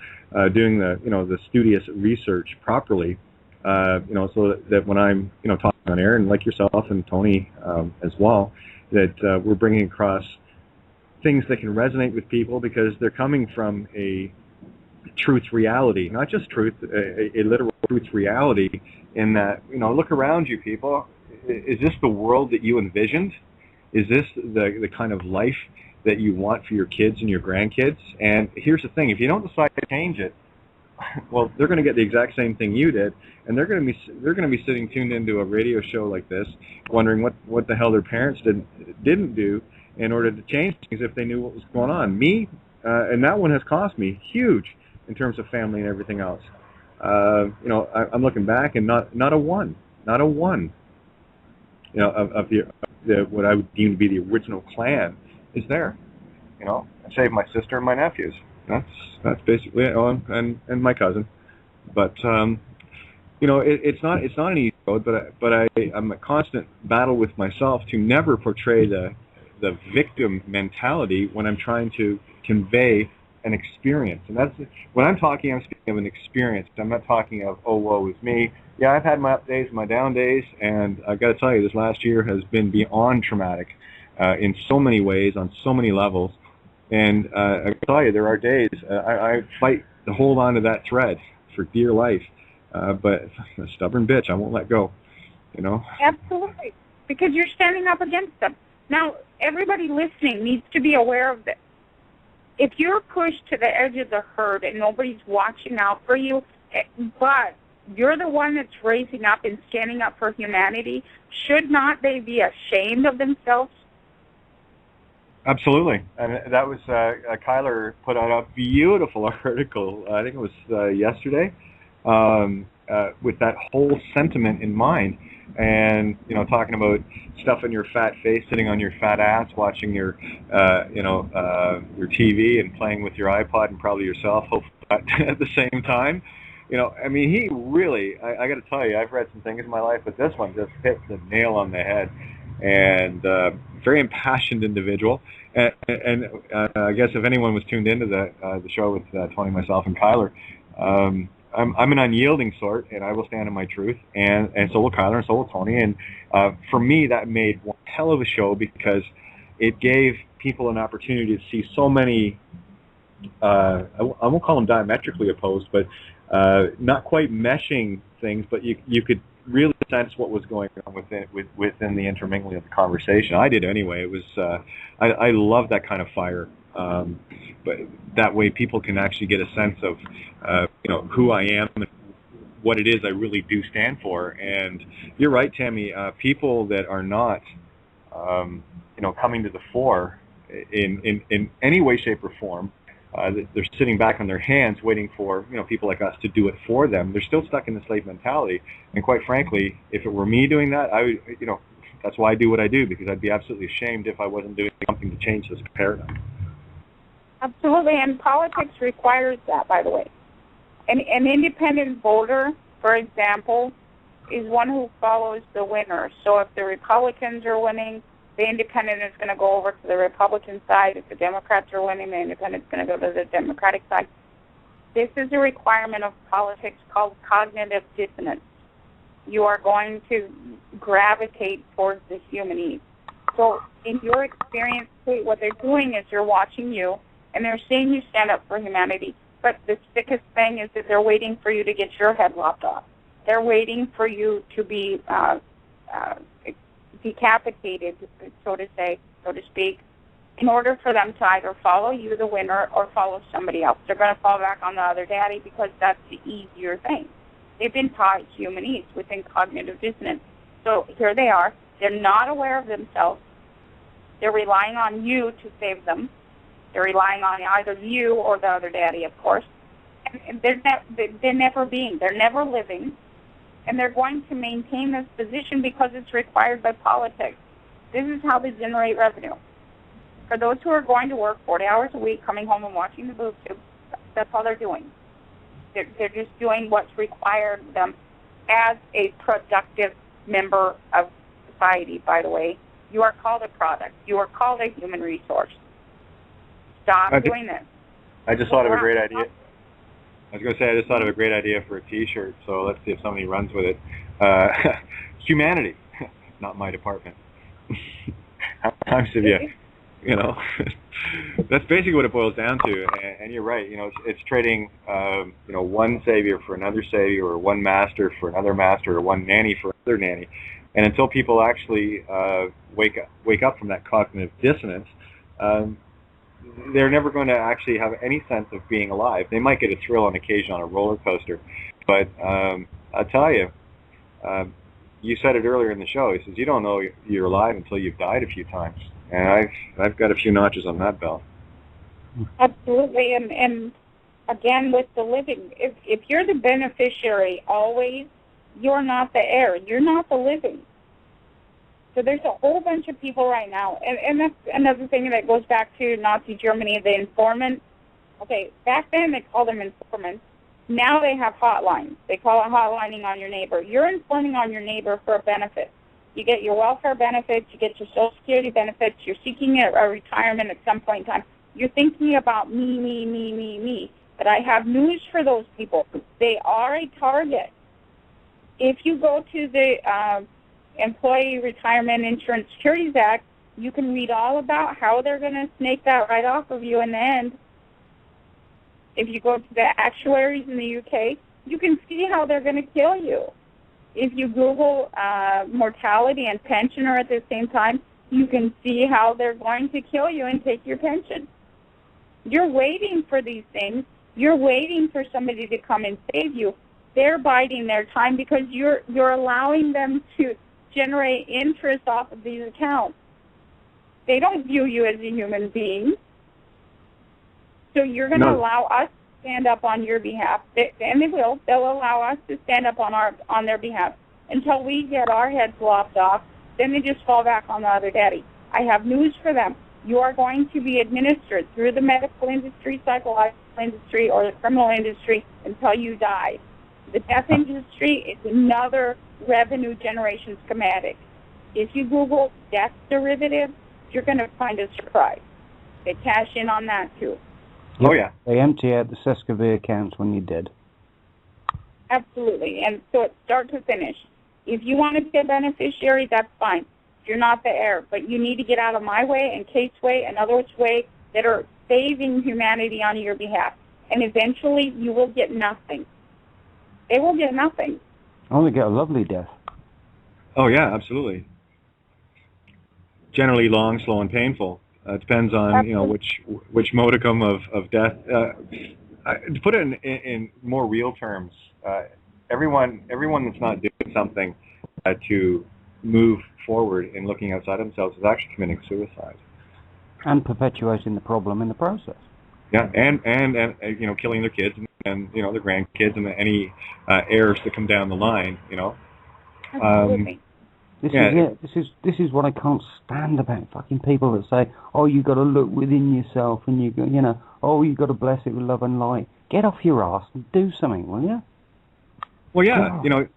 doing the studious research properly, so that when I'm talking on air, and like yourself and Tony as well, that we're bringing across things that can resonate with people, because they're coming from a truth reality, not just truth, a literal truth reality, in that, look around you, people. Is this the world that you envisioned? Is this the kind of life that you want for your kids and your grandkids? And here's the thing, if you don't decide to change it, well, they're going to get the exact same thing you did, and they're going to be sitting tuned into a radio show like this, wondering what the hell their parents didn't do in order to change things if they knew what was going on. Me, and that one has cost me huge in terms of family and everything else. I'm looking back, and not a one, of the what I would deem to be the original clan is there. I saved my sister and my nephews. That's basically it. Oh, and my cousin. But it's not an easy road. But I'm a constant battle with myself to never portray the victim mentality when I'm trying to convey an experience. And that's when I'm speaking of an experience. I'm not talking of, oh, woe is me. Yeah, I've had my up days, my down days, and I've got to tell you, this last year has been beyond traumatic in so many ways, on so many levels. And I can tell you, there are days I fight to hold on to that thread for dear life, but I'm a stubborn bitch. I won't let go. Absolutely, because you're standing up against them. Now, everybody listening needs to be aware of this. If you're pushed to the edge of the herd and nobody's watching out for you, but you're the one that's raising up and standing up for humanity, should not they be ashamed of themselves? Absolutely, and that was Kyler put out a beautiful article. I think it was yesterday, with that whole sentiment in mind, and talking about stuffing your fat face, sitting on your fat ass, watching your your TV and playing with your iPod, and probably yourself, hopefully at the same time. He really, I got to tell you, I've read some things in my life, but this one just hit the nail on the head. And very impassioned individual. And I guess if anyone was tuned into the show with Tony, myself, and Kyler, I'm an unyielding sort, and I will stand in my truth. And so will Kyler, and so will Tony. And for me, that made one hell of a show, because it gave people an opportunity to see so many. I won't call them diametrically opposed, but not quite meshing things, but you could really sense what was going on within the intermingling of the conversation. I did anyway. It was I love that kind of fire, but that way people can actually get a sense of who I am and what it is I really do stand for. And you're right, Tammy. People that are not coming to the fore in any way, shape, or form. They're sitting back on their hands waiting for people like us to do it for them. They're still stuck in the slave mentality, and quite frankly, if it were me doing that, I would, that's why I do what I do, because I'd be absolutely ashamed if I wasn't doing something to change this paradigm. Absolutely, and politics requires that, by the way. An independent voter, for example, is one who follows the winner. So if the Republicans are winning, the independent is going to go over to the Republican side. If the Democrats are winning, the independent is going to go to the Democratic side. This is a requirement of politics called cognitive dissonance. You are going to gravitate towards the human ease. So in your experience, what they're doing is they're watching you, and they're seeing you stand up for humanity. But the sickest thing is that they're waiting for you to get your head lopped off. They're waiting for you to be decapitated, so to speak, in order for them to either follow you, the winner, or follow somebody else. They're going to fall back on the other daddy because that's the easier thing. They've been taught human ease within cognitive dissonance. So here they are. They're not aware of themselves. They're relying on you to save them. They're relying on either you or the other daddy, of course. And they're never being. They're never living. And they're going to maintain this position because it's required by politics. This is how they generate revenue. For those who are going to work 40 hours a week, coming home and watching the boob tube, that's all they're doing. They're just doing what's required of them as a productive member of society, by the way. You are called a product. You are called a human resource. Stop doing this. I just thought of a great idea. I was going to say, I just thought of a great idea for a T-shirt, so let's see if somebody runs with it. Humanity, not my department. How many times have you know, that's basically what it boils down to. And you're right, you know, it's trading, you know, one savior for another savior, or one master for another master, or one nanny for another nanny. And until people actually wake up from that cognitive dissonance, they're never going to actually have any sense of being alive. They might get a thrill on occasion on a roller coaster, but I'll tell you, you said it earlier in the show. He says you don't know you're alive until you've died a few times, and I've got a few notches on that belt. Absolutely, and again with the living, if you're the beneficiary always, you're not the heir. You're not the living. So there's a whole bunch of people right now, and that's another thing that goes back to Nazi Germany, the informant. Okay, back then they called them informants. Now they have hotlines. They call it hotlining on your neighbor. You're informing on your neighbor for a benefit. You get your welfare benefits, you get your Social Security benefits, you're seeking a retirement at some point in time. You're thinking about me. But I have news for those people. They are a target. If you go to the Employee Retirement Insurance Securities Act, you can read all about how they're going to snake that right off of you in the end. If you go to the actuaries in the UK, you can see how they're going to kill you. If you Google mortality and pensioner at the same time, you can see how they're going to kill you and take your pension. You're waiting for these things. You're waiting for somebody to come and save you. They're biding their time because you're allowing them to generate interest off of these accounts. They don't view you as a human being. So you're going to allow us to stand up on your behalf, and they will. They'll allow us to stand up on their behalf until we get our heads lopped off. Then they just fall back on the other daddy. I have news for them. You are going to be administered through the medical industry, psychological industry, or the criminal industry until you die. The death industry is another revenue generation schematic. If you Google death derivatives, you're going to find a surprise. They cash in on that too. Oh, yeah. They empty out the Sescovy accounts when you're dead. Absolutely. And so it's start to finish. If you want to be a beneficiary, that's fine. You're not the heir. But you need to get out of my way and Kate's way and others' way that are saving humanity on your behalf. And eventually you will get nothing. They will get nothing. Oh, they get a lovely death. Oh, yeah, absolutely. Generally long, slow, and painful. It depends on, you know, which modicum of death. To put it in more real terms, everyone that's not doing something to move forward and looking outside themselves is actually committing suicide. And perpetuating the problem in the process. Yeah, and you know, killing their kids and you know, their grandkids and any heirs that come down the line. You know. Absolutely. This is it. This is what I can't stand about fucking people that say, "Oh, you got to look within yourself, and you know, oh, you got to bless it with love and light." Get off your ass and do something, will you? Well, yeah, you know,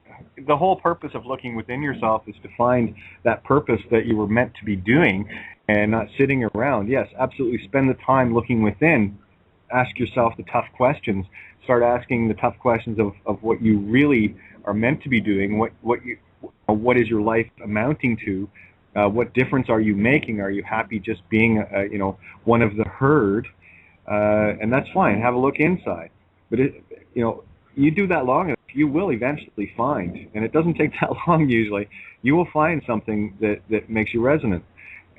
the whole purpose of looking within yourself is to find that purpose that you were meant to be doing, and not sitting around. Yes, absolutely. Spend the time looking within. Ask yourself the tough questions. Start asking the tough questions of what you really are meant to be doing. What is your life amounting to? What difference are you making? Are you happy just being, you know, one of the herd? And that's fine. Have a look inside. But you know, you do that long enough, you will eventually find, and it doesn't take that long usually. You will find something that makes you resonant,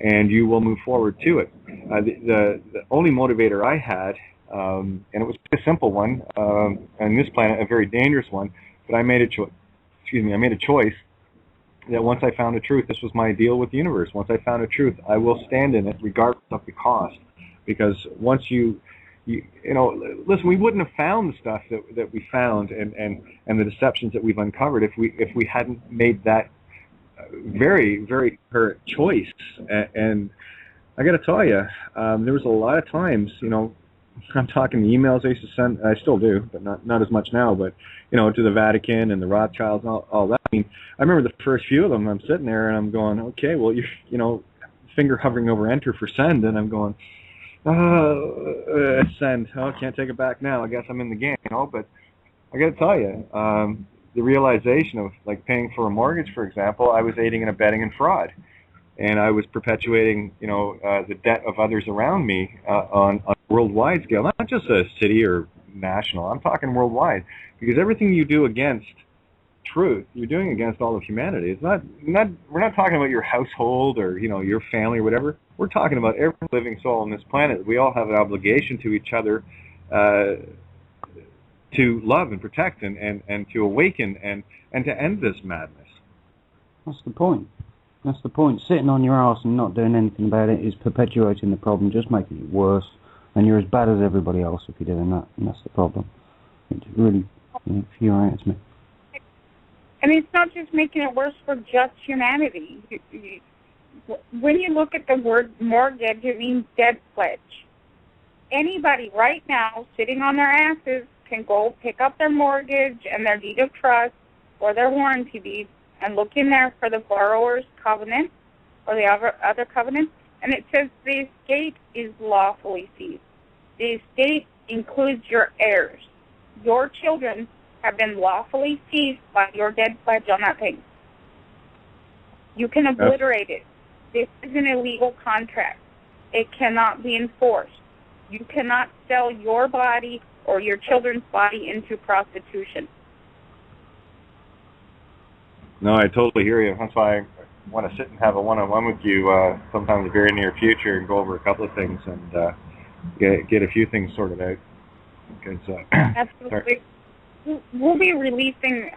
and you will move forward to it. The only motivator I had, and it was a simple one on this planet, a very dangerous one, but I made a choice. I made a choice that once I found a truth, this was my deal with the universe. Once I found a truth, I will stand in it regardless of the cost. Because once you listen, we wouldn't have found the stuff that we found and the deceptions that we've uncovered if we hadn't made that very, very current choice. And I got to tell you, there was a lot of times, I'm talking the emails I used to send. I still do, but not as much now. But to the Vatican and the Rothschilds and all that. I mean, I remember the first few of them. I'm sitting there and I'm going, okay, well, you're finger hovering over enter for send, and I'm going, send. Oh, can't take it back now. I guess I'm in the game, But I got to tell you, the realization of like paying for a mortgage, for example, I was aiding and abetting in fraud, and I was perpetuating, the debt of others around me on a worldwide scale, not just a city or national. I'm talking worldwide, because everything you do against truth, you're doing against all of humanity. It's not. We're not talking about your household or your family or whatever. We're talking about every living soul on this planet. We all have an obligation to each other to love and protect and to awaken and to end this madness. That's the point. That's the point. Sitting on your arse and not doing anything about it is perpetuating the problem, just making it worse. And you're as bad as everybody else if you're doing that. And that's the problem. It really infuriates me. And it's not just making it worse for just humanity. When you look at the word mortgage, it means dead pledge. Anybody right now sitting on their asses can go pick up their mortgage and their deed of trust or their warranty deed and look in there for the borrower's covenant or the other covenant, and it says the estate is lawfully seized. The estate includes your heirs. Your children have been lawfully seized by your dead pledge on that thing. You can obliterate it. This is an illegal contract. It cannot be enforced. You cannot sell your body or your children's body into prostitution. No, I totally hear you. That's why I want to sit and have a one-on-one with you sometime in the very near future and go over a couple of things and get a few things sorted out. Because, absolutely. We'll be releasing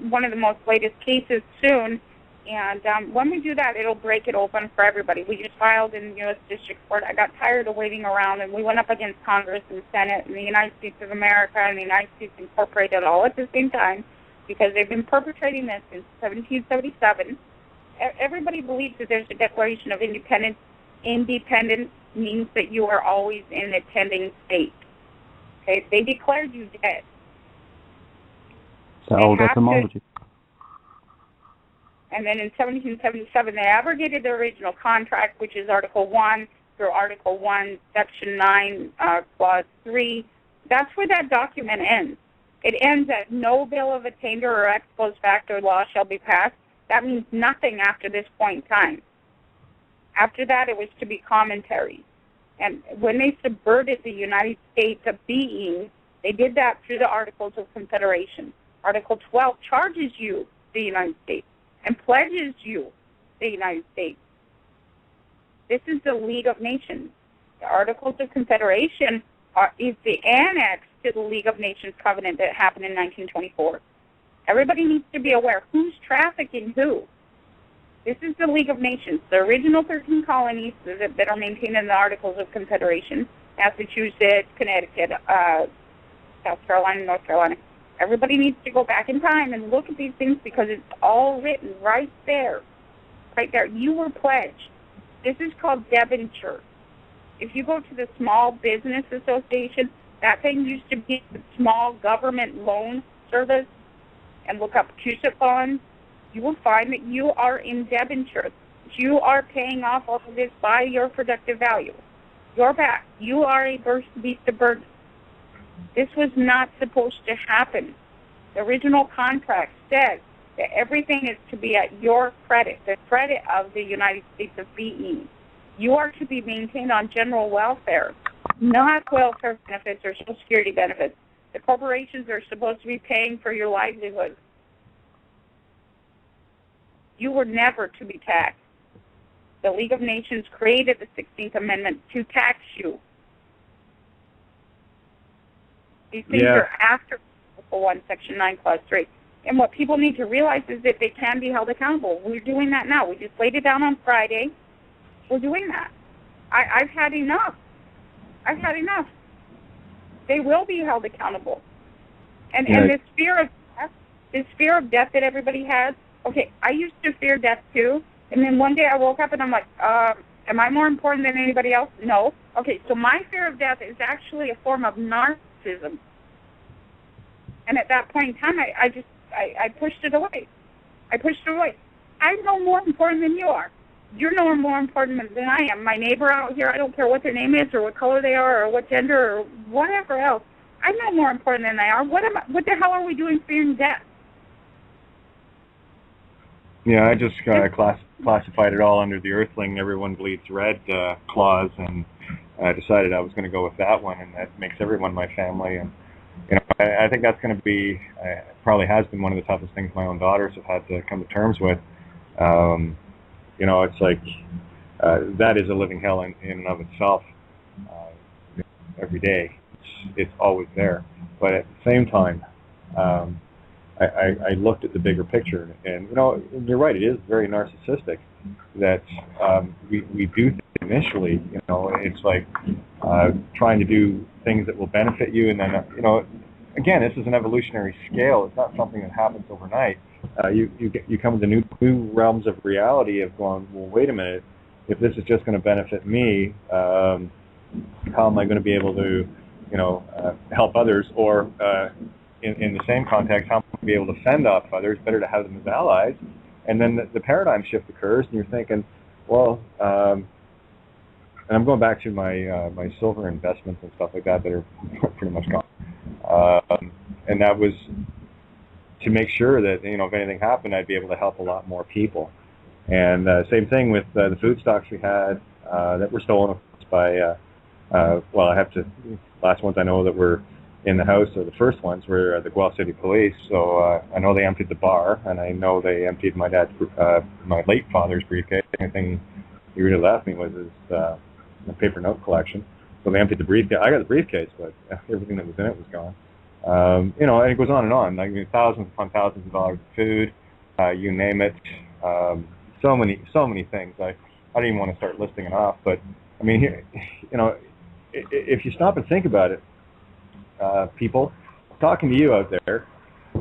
one of the most latest cases soon, and when we do that, it'll break it open for everybody. We just filed in the U.S. District Court. I got tired of waiting around, and we went up against Congress and Senate and the United States of America and the United States Incorporated all at the same time, because they've been perpetrating this since 1777. Everybody believes that there's a Declaration of Independence. Independence means that you are always in a tending state. Okay? They declared you dead. The old etymology. And then in 1777, they abrogated the original contract, which is Article 1 through Article 1, Section 9, Clause 3. That's where that document ends. It ends at no bill of attainder or ex post facto law shall be passed. That means nothing after this point in time. After that, it was to be commentary. And when they subverted the United States of being, they did that through the Articles of Confederation. Article 12 charges you, the United States, and pledges you, the United States. This is the League of Nations. The Articles of Confederation is the annex to the League of Nations covenant that happened in 1924. Everybody needs to be aware who's trafficking who. This is the League of Nations, the original 13 colonies that are maintained in the Articles of Confederation, Massachusetts, Connecticut, South Carolina, North Carolina. Everybody needs to go back in time and look at these things because it's all written right there. Right there. You were pledged. This is called debenture. If you go to the Small Business Association, that thing used to be the Small Government Loan Service, and look up CUSIP bonds, you will find that you are in debenture. You are paying off all of this by your productive value. You're back. You are a beast of burden. This was not supposed to happen. The original contract says that everything is to be at your credit, the credit of the United States of being. You are to be maintained on general welfare, not welfare benefits or Social Security benefits. The corporations are supposed to be paying for your livelihood. You were never to be taxed. The League of Nations created the 16th Amendment to tax you. These things are after Article 1, Section 9, Clause 3. And what people need to realize is that they can be held accountable. We're doing that now. We just laid it down on Friday. We're doing that. I've had enough. I've had enough. They will be held accountable. And Yeah. and this fear of death that everybody has. Okay, I used to fear death too, and then one day I woke up and I'm like, am I more important than anybody else? No. Okay, so my fear of death is actually a form of narcissism. And at that point in time, I pushed it away. I pushed it away. I'm no more important than you are. You're no more important than I am. My neighbor out here, I don't care what their name is or what color they are or what gender or whatever else. I'm no more important than they are. What the hell are we doing fearing death? Yeah, I just classified it all under the Earthling, everyone bleeds red clause, and I decided I was going to go with that one, and that makes everyone my family. And I think that's going to be probably has been one of the toughest things my own daughters have had to come to terms with. It's like that is a living hell in and of itself. Every day, it's always there. But at the same time, I looked at the bigger picture, and you're right. It is very narcissistic that we do things initially. It's like trying to do things that will benefit you, and then again, this is an evolutionary scale. It's not something that happens overnight. You come to new realms of reality of going, well, wait a minute. If this is just going to benefit me, how am I going to be able to, help others? Or in the same context, how am I going to be able to fend off others? Better to have them as allies. And then the paradigm shift occurs, and you're thinking, well, and I'm going back to my silver investments and stuff like that are pretty much gone. And that was to make sure that, if anything happened, I'd be able to help a lot more people. And same thing with the food stocks we had that were stolen by, last ones I know that were in the house, or the first ones were the Guelph City Police. So I know they emptied the bar, and I know they emptied my late father's briefcase. The only thing he really left me was his paper note collection. So they emptied the briefcase. I got the briefcase, but everything that was in it was gone. And it goes on and on. Thousands upon thousands of dollars of food, you name it. So many things. I don't even want to start listing it off. But I mean, here, if you stop and think about it, people, talking to you out there,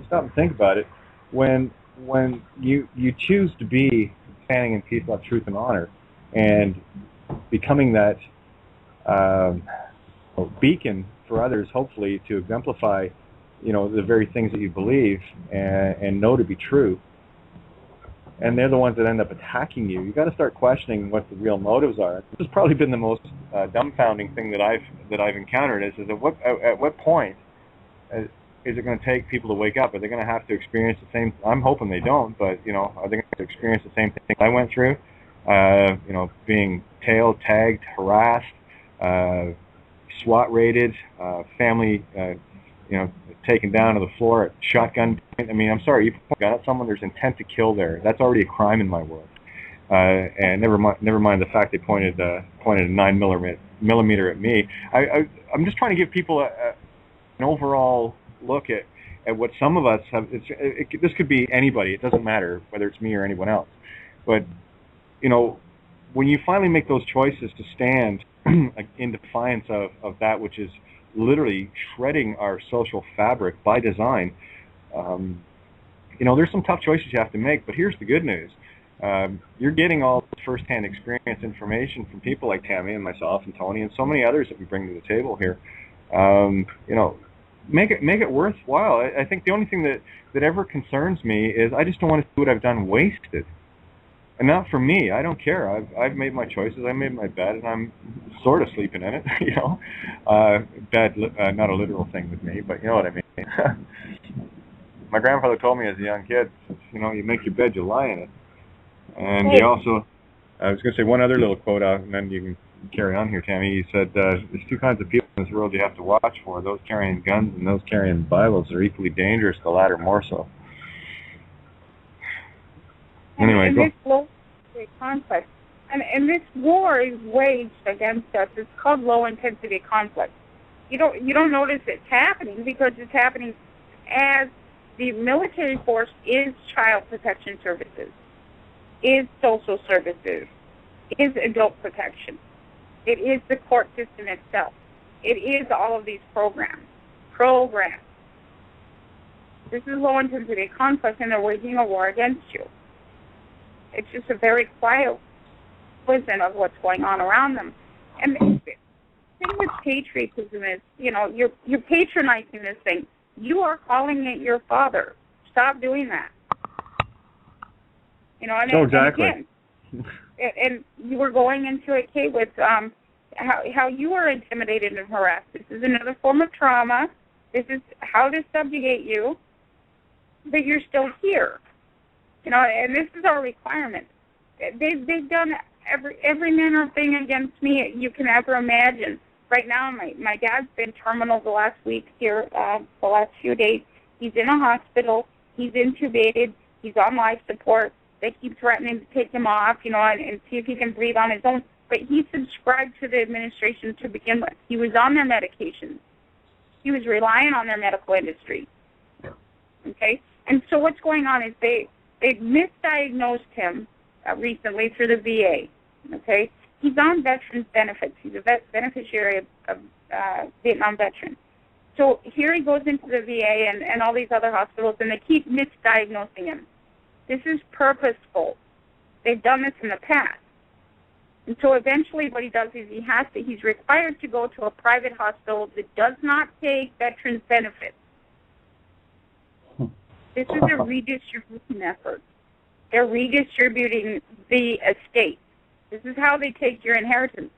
stop and think about it. When you choose to be standing in peace, love, truth, and honor, and becoming that beacon for others, hopefully to exemplify, the very things that you believe and know to be true, and they're the ones that end up attacking you. You got to start questioning what the real motives are. This has probably been the most dumbfounding thing that I've encountered. Is at what point is it going to take people to wake up? Are they going to have to experience the same? I'm hoping they don't, but are they going to experience the same thing I went through? Being tailed, tagged, harassed, SWAT raided, family, taken down to the floor at shotgun. I mean, I'm sorry, you point a gun at someone, there's intent to kill there. That's already a crime in my world. And never mind the fact they pointed a 9mm at me. I'm just trying to give people an overall look at what some of us have. This could be anybody. It doesn't matter whether it's me or anyone else. But when you finally make those choices to stand in defiance of that which is literally shredding our social fabric by design, there's some tough choices you have to make. But here's the good news. You're getting all this first-hand experience information from people like Tammy and myself and Tony and so many others that we bring to the table here. Make it worthwhile. I think the only thing that ever concerns me is I just don't want to see what I've done wasted. And not for me. I don't care. I've made my choices. I made my bed, and I'm sort of sleeping in it. Bed, not a literal thing with me, but you know what I mean. My grandfather told me as a young kid, you make your bed, you lie in it. And he also, I was going to say one other little quote out, and then you can carry on here, Tammy. He said, there's two kinds of people in this world you have to watch for. Those carrying guns and those carrying Bibles are equally dangerous, the latter more so. Anyway, and this low conflict, and this war is waged against us. It's called low intensity conflict. You don't notice it's happening because it's happening as the military force is child protection services, is social services, is adult protection. It is the court system itself. It is all of these programs. Programs. This is low-intensity conflict, and they're waging a war against you. It's just a very quiet vision of what's going on around them. And the thing with patriotism is, you're patronizing this thing. You are calling it your father. Stop doing that. Exactly. And again, and you were going into it, Kate, with how you were intimidated and harassed. This is another form of trauma. This is how to subjugate you, but you're still here. And this is our requirement. They've done every manner of thing against me you can ever imagine. Right now, my dad's been terminal the last week here, the last few days. He's in a hospital. He's intubated. He's on life support. They keep threatening to take him off, and see if he can breathe on his own. But he subscribed to the administration to begin with. He was on their medications. He was relying on their medical industry. Okay? And so what's going on is they misdiagnosed him recently through the VA. Okay? He's on veterans benefits. He's a beneficiary of Vietnam veteran. So here he goes into the VA and all these other hospitals, and they keep misdiagnosing him. This is purposeful. They've done this in the past. And so eventually what he does is he's required to go to a private hospital that does not take veterans benefits. This is a redistribution effort. They're redistributing the estate. This is how they take your inheritance.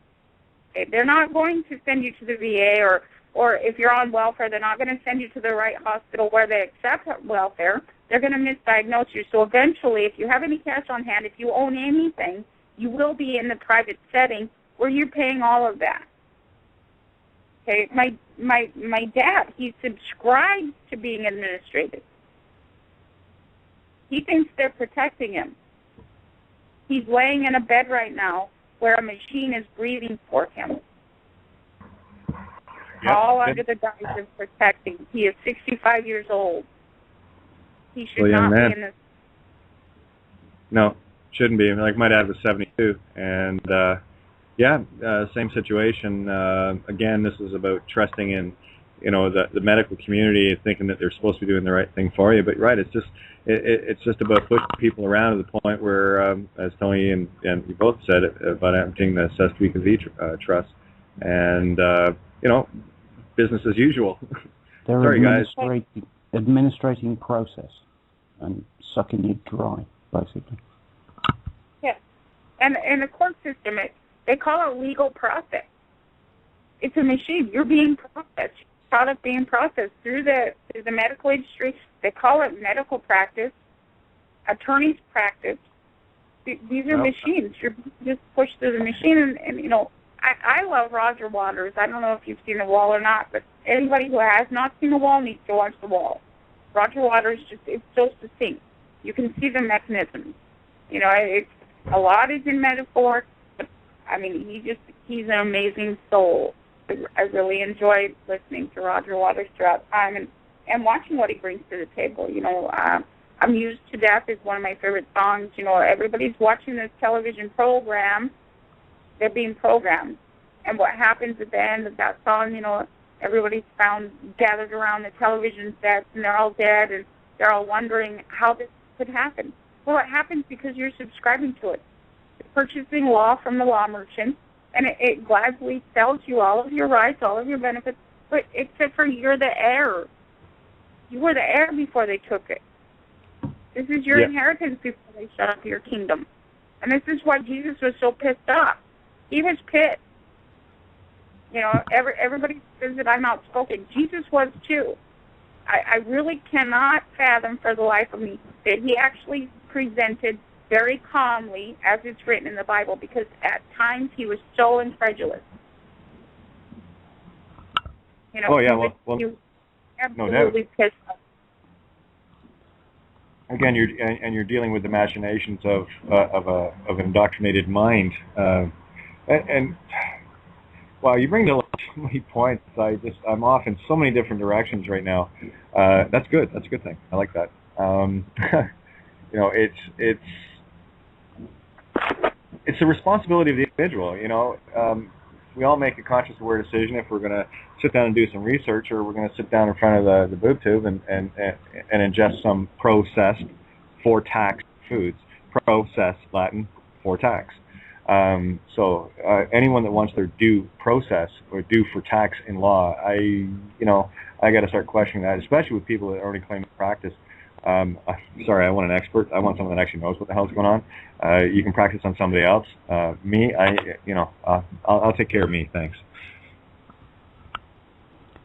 Okay? They're not going to send you to the VA or if you're on welfare, they're not going to send you to the right hospital where they accept welfare. They're going to misdiagnose you. So eventually, if you have any cash on hand, if you own anything, you will be in the private setting where you're paying all of that. Okay, my dad, he subscribed to being administrated. He thinks they're protecting him. He's laying in a bed right now where a machine is breathing for him. Yep. All under the guise of protecting. He is 65 years old. He should not be in this. No, shouldn't be. Like my dad was 72, and same situation. Again, this is about trusting in, the medical community, thinking that they're supposed to be doing the right thing for you. But it's just about pushing people around to the point where, as Tony and you both said, about emptying the cesspool of trust, and business as usual. They're Sorry, guys. Administrating process and sucking you dry, basically. Yes, and the court system, they call it legal process. It's a machine. You're being processed. Product being processed through the medical industry. They call it medical practice, attorney's practice. These are machines. You're just pushed through the machine, and I love Roger Waters. I don't know if you've seen The Wall or not, but anybody who has not seen The Wall needs to watch The Wall. Roger Waters it's so succinct. You can see the mechanisms. It's a lot is in metaphor, but I mean, he's an amazing soul. I really enjoy listening to Roger Waters throughout time and watching what he brings to the table. I'm Used to Death is one of my favorite songs. Everybody's watching this television program. They're being programmed. And what happens at the end of that song, everybody's found gathered around the television sets, and they're all dead, and they're all wondering how this could happen. Well, it happens because you're subscribing to it. You're purchasing law from the law merchant, and it gladly sells you all of your rights, all of your benefits, but except for you're the heir. You were the heir before they took it. This is your inheritance before they shut up your kingdom. And this is why Jesus was so pissed off. He was pissed. Everybody says that I'm outspoken. Jesus was too. I really cannot fathom for the life of me that he actually presented very calmly, as it's written in the Bible, because at times he was so incredulous. He was absolutely pissed off. Again, you're dealing with the machinations of an indoctrinated mind, and wow, you bring to so many points. I'm off in so many different directions right now. That's good. That's a good thing. I like that. It's the responsibility of the individual. we all make a conscious aware decision if we're going to sit down and do some research, or we're going to sit down in front of the boob tube and ingest some processed for tax foods. Processed, Latin, for tax. So anyone that wants their due process or due for tax in law, I got to start questioning that, especially with people that already claim to practice. Sorry, I want an expert. I want someone that actually knows what the hell's going on. You can practice on somebody else. Me, I'll take care of me. Thanks.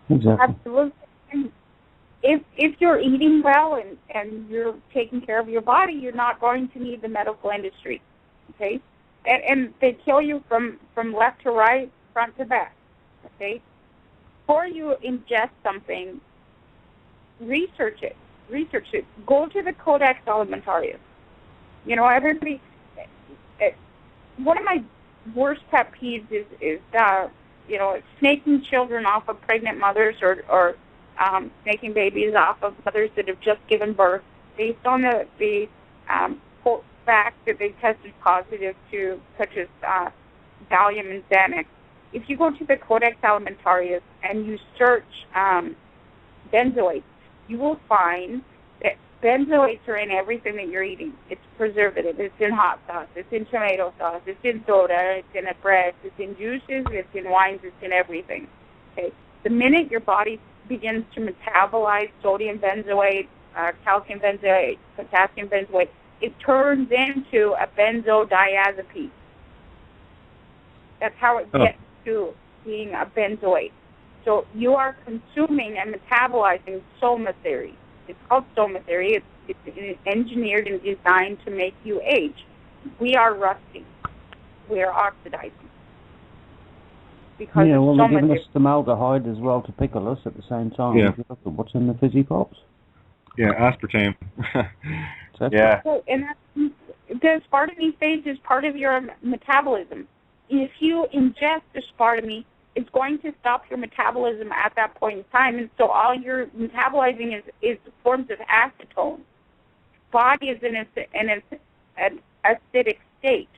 Exactly. Absolutely. If you're eating well and you're taking care of your body, you're not going to need the medical industry. Okay? And they kill you from left to right, front to back. Okay? Before you ingest something, research it. Go to the Codex Alimentarius. Everybody. One of my worst pet peeves is snaking children off of pregnant mothers or snaking babies off of mothers that have just given birth based on the fact that they tested positive to such as Valium and Xanax. If you go to the Codex Alimentarius and you search benzoates, you will find that benzoates are in everything that you're eating. It's preservative. It's in hot sauce. It's in tomato sauce. It's in soda. It's in bread. It's in juices. It's in wines. It's in everything. Okay. The minute your body begins to metabolize sodium benzoate, calcium benzoate, potassium benzoate, it turns into a benzodiazepine. That's how it gets to being a benzoate. So you are consuming and metabolizing soma theory. It's called soma theory. It's engineered and designed to make you age. We are rusting. We are oxidizing. Because they're giving us formaldehyde as well to pickle us at the same time. Yeah. If you look at what's in the fizzy pops. Yeah, aspartame. Yeah. So, and the aspartame phase is part of your metabolism. If you ingest aspartame, it's going to stop your metabolism at that point in time, and so all you're metabolizing is forms of acetone. Body is in an acidic state.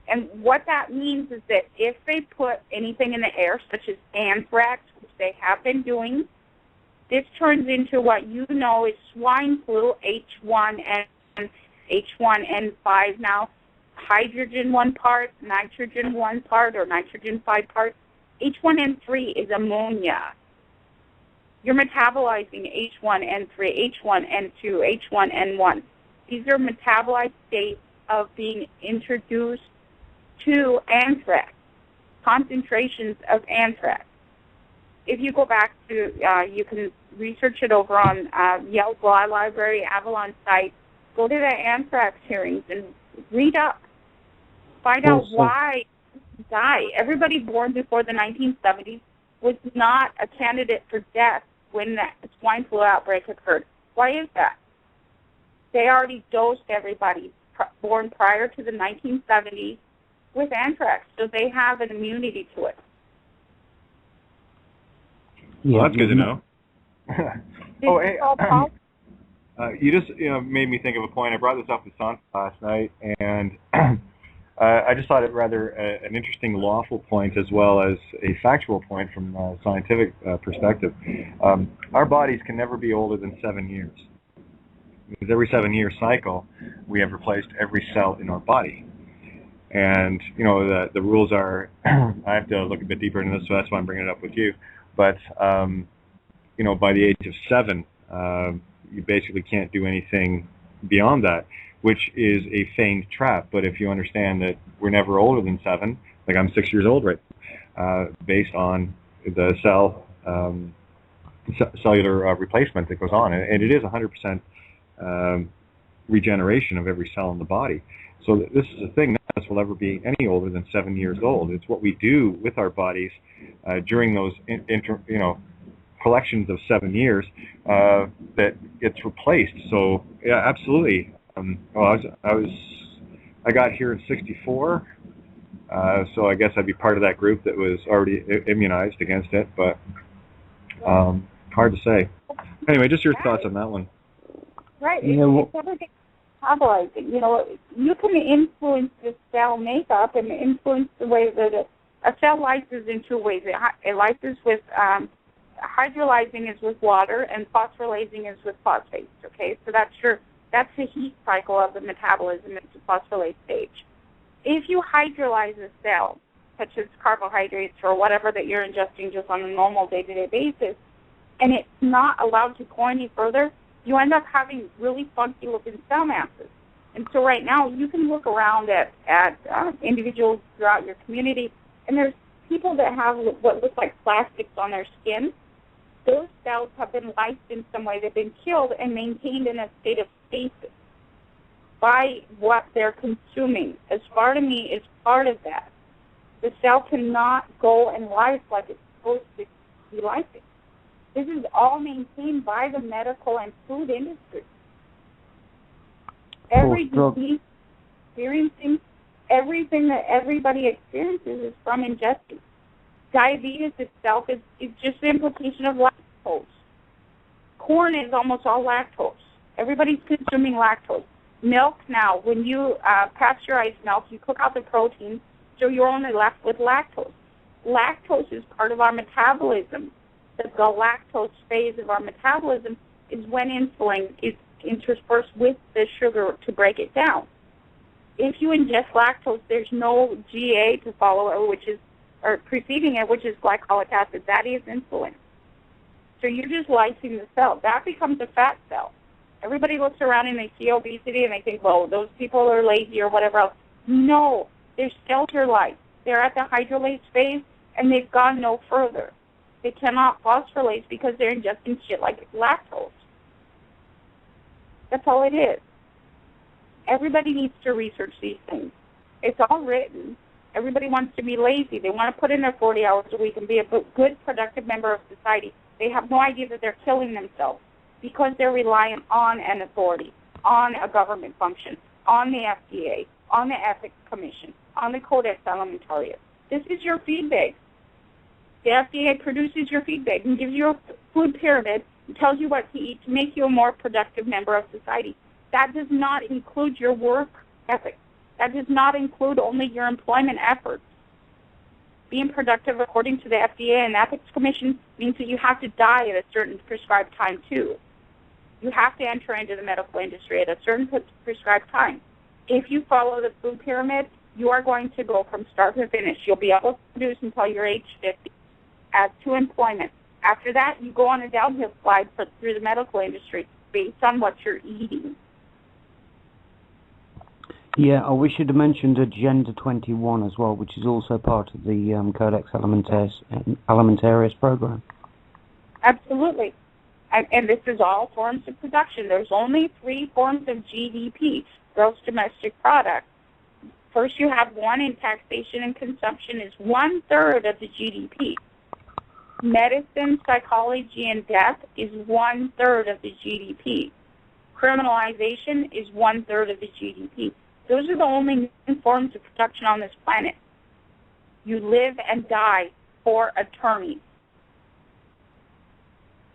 And what that means is that if they put anything in the air, such as anthrax, which they have been doing, this turns into what you know is swine flu, H1N5 now, hydrogen 1 part, nitrogen 1 part, or nitrogen 5 parts. H1N3 is ammonia. You're metabolizing H1N3, H1N2, H1N1. These are metabolized states of being introduced to anthrax, concentrations of anthrax. If you go back to, you can research it over on Yale Law Library, Avalon site. Go to the anthrax hearings and read up. Find out why people die. Everybody born before the 1970s was not a candidate for death when the swine flu outbreak occurred. Why is that? They already dosed everybody born prior to the 1970s with anthrax, so they have an immunity to it. Well, that's good to know. Hey, you just made me think of a point. I brought this up with Santa last night, and I just thought it rather an interesting lawful point as well as a factual point from a scientific perspective. Our bodies can never be older than 7 years. Because every 7-year cycle, we have replaced every cell in our body. And, the rules are, I have to look a bit deeper into this, so that's why I'm bringing it up with you. But, by the age of 7, you basically can't do anything beyond that, which is a feigned trap. But if you understand that we're never older than 7, like I'm 6 years old right now, based on the cellular replacement that goes on. And it is 100% regeneration of every cell in the body. So this is a thing. None of us will ever be any older than 7 years old. It's what we do with our bodies during those collections of 7 years that gets replaced. So yeah, absolutely. I got here in '64, so I guess I'd be part of that group that was already immunized against it. But hard to say. Anyway, just your thoughts on that one. Right. It's everything metabolizing. You can influence the cell makeup and influence the way that A cell lyses in two ways. It lyses with, hydrolyzing is with water, and phosphorylazing is with phosphates, okay? So that's the heat cycle of the metabolism. It's the phosphorylase stage. If you hydrolyze a cell, such as carbohydrates or whatever that you're ingesting just on a normal day-to-day basis, and it's not allowed to go any further, you end up having really funky-looking cell masses. And so right now, you can look around at individuals throughout your community, and there's people that have what looks like plastics on their skin. Those cells have been lysed in some way. They've been killed and maintained in a state of stasis by what they're consuming. Aspartame is part of that. The cell cannot go and lyse like it's supposed to be lysing. This is all maintained by the medical and food industry. Every disease experiencing, everything that everybody experiences is from ingesting. Diabetes itself is just the implication of lactose. Corn is almost all lactose. Everybody's consuming lactose. Milk now, when you pasteurize milk, you cook out the protein, so you're only left with lactose. Lactose is part of our metabolism. The galactose phase of our metabolism is when insulin is interspersed with the sugar to break it down. If you ingest lactose, there's no GA to follow it, or preceding it, which is glycolic acid. That is insulin. So you're just lysing the cell. That becomes a fat cell. Everybody looks around and they see obesity and they think, well, those people are lazy or whatever else. No, their cells are lysed. They're at the hydrolase phase and they've gone no further. They cannot phosphorylase because they're ingesting shit like lactose. That's all it is. Everybody needs to research these things. It's all written. Everybody wants to be lazy. They want to put in their 40 hours a week and be a good, productive member of society. They have no idea that they're killing themselves because they're reliant on an authority, on a government function, on the FDA, on the Ethics Commission, on the Codex Alimentarius. This is your feed bag. The FDA produces your feed bag and gives you a food pyramid and tells you what to eat to make you a more productive member of society. That does not include your work ethic. That does not include only your employment efforts. Being productive according to the FDA and Ethics Commission means that you have to die at a certain prescribed time too. You have to enter into the medical industry at a certain prescribed time. If you follow the food pyramid, you are going to go from start to finish. You'll be able to produce until you're age 50 as to employment. After that, you go on a downhill slide through the medical industry based on what you're eating. Yeah, we should have mentioned Agenda 21 as well, which is also part of the Codex Alimentarius program. Absolutely. And this is all forms of production. There's only 3 forms of GDP, gross domestic product. First, you have one in taxation and consumption is 1/3 of the GDP. Medicine, psychology, and death is 1/3 of the GDP. Criminalization is 1/3 of the GDP. Those are the only forms of production on this planet. You live and die for attorneys.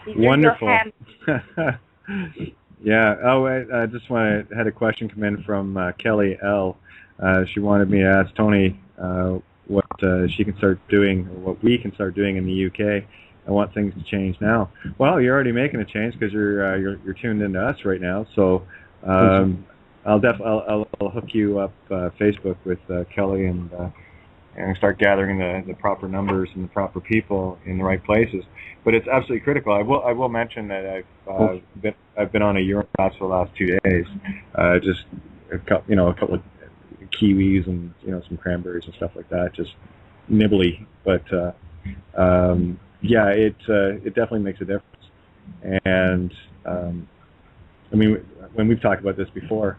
Wonderful. Yeah. Oh, I just had a question come in from Kelly L. She wanted me to ask Tony what she can start doing, or what we can start doing in the UK. I want things to change now. Well, you're already making a change because you're tuned into us right now. So I'll hook you up Facebook with Kelly and start gathering the proper numbers and the proper people in the right places. But it's absolutely critical. I will mention that I've been on a urine fast for the last 2 days. Just a couple of kiwis and some cranberries and stuff like that. Just nibbly, but yeah, it definitely makes a difference. And I mean, when we've talked about this before,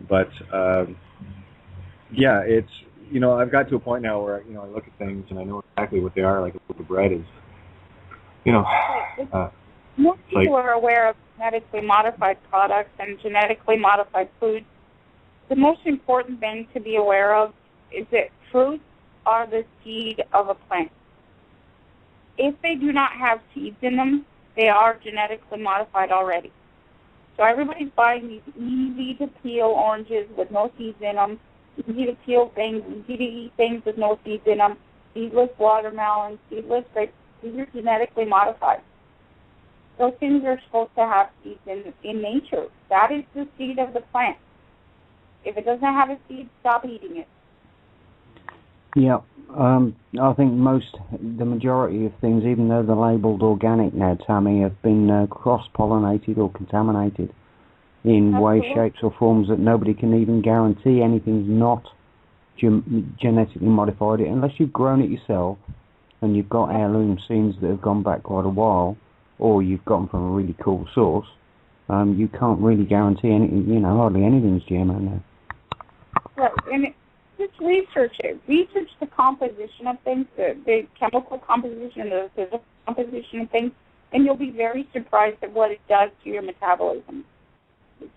but yeah, it's I've got to a point now where I look at things and I know exactly what they are. Like what the bread is, most people are aware of genetically modified products and genetically modified foods. The most important thing to be aware of is that fruits are the seed of a plant. If they do not have seeds in them, they are genetically modified already. So everybody's buying these easy-to-peel oranges with no seeds in them, easy-to-peel things, easy-to-eat things with no seeds in them. seedless watermelon, seedless grapes, these are genetically modified. Those things are supposed to have seeds in nature. That is the seed of the plant. If it doesn't have a seed, stop eating it. Yeah, I think the majority of things, even though they're labelled organic now, Tammy, have been cross-pollinated or contaminated in ways, shapes or forms that nobody can even guarantee anything's not genetically modified, unless you've grown it yourself and you've got heirloom seeds that have gone back quite a while, or you've got them from a really cool source. You can't really guarantee anything, hardly anything's GMO now. Right, and just research it. Research the composition of things, the chemical composition, the physical composition of things, and you'll be very surprised at what it does to your metabolism.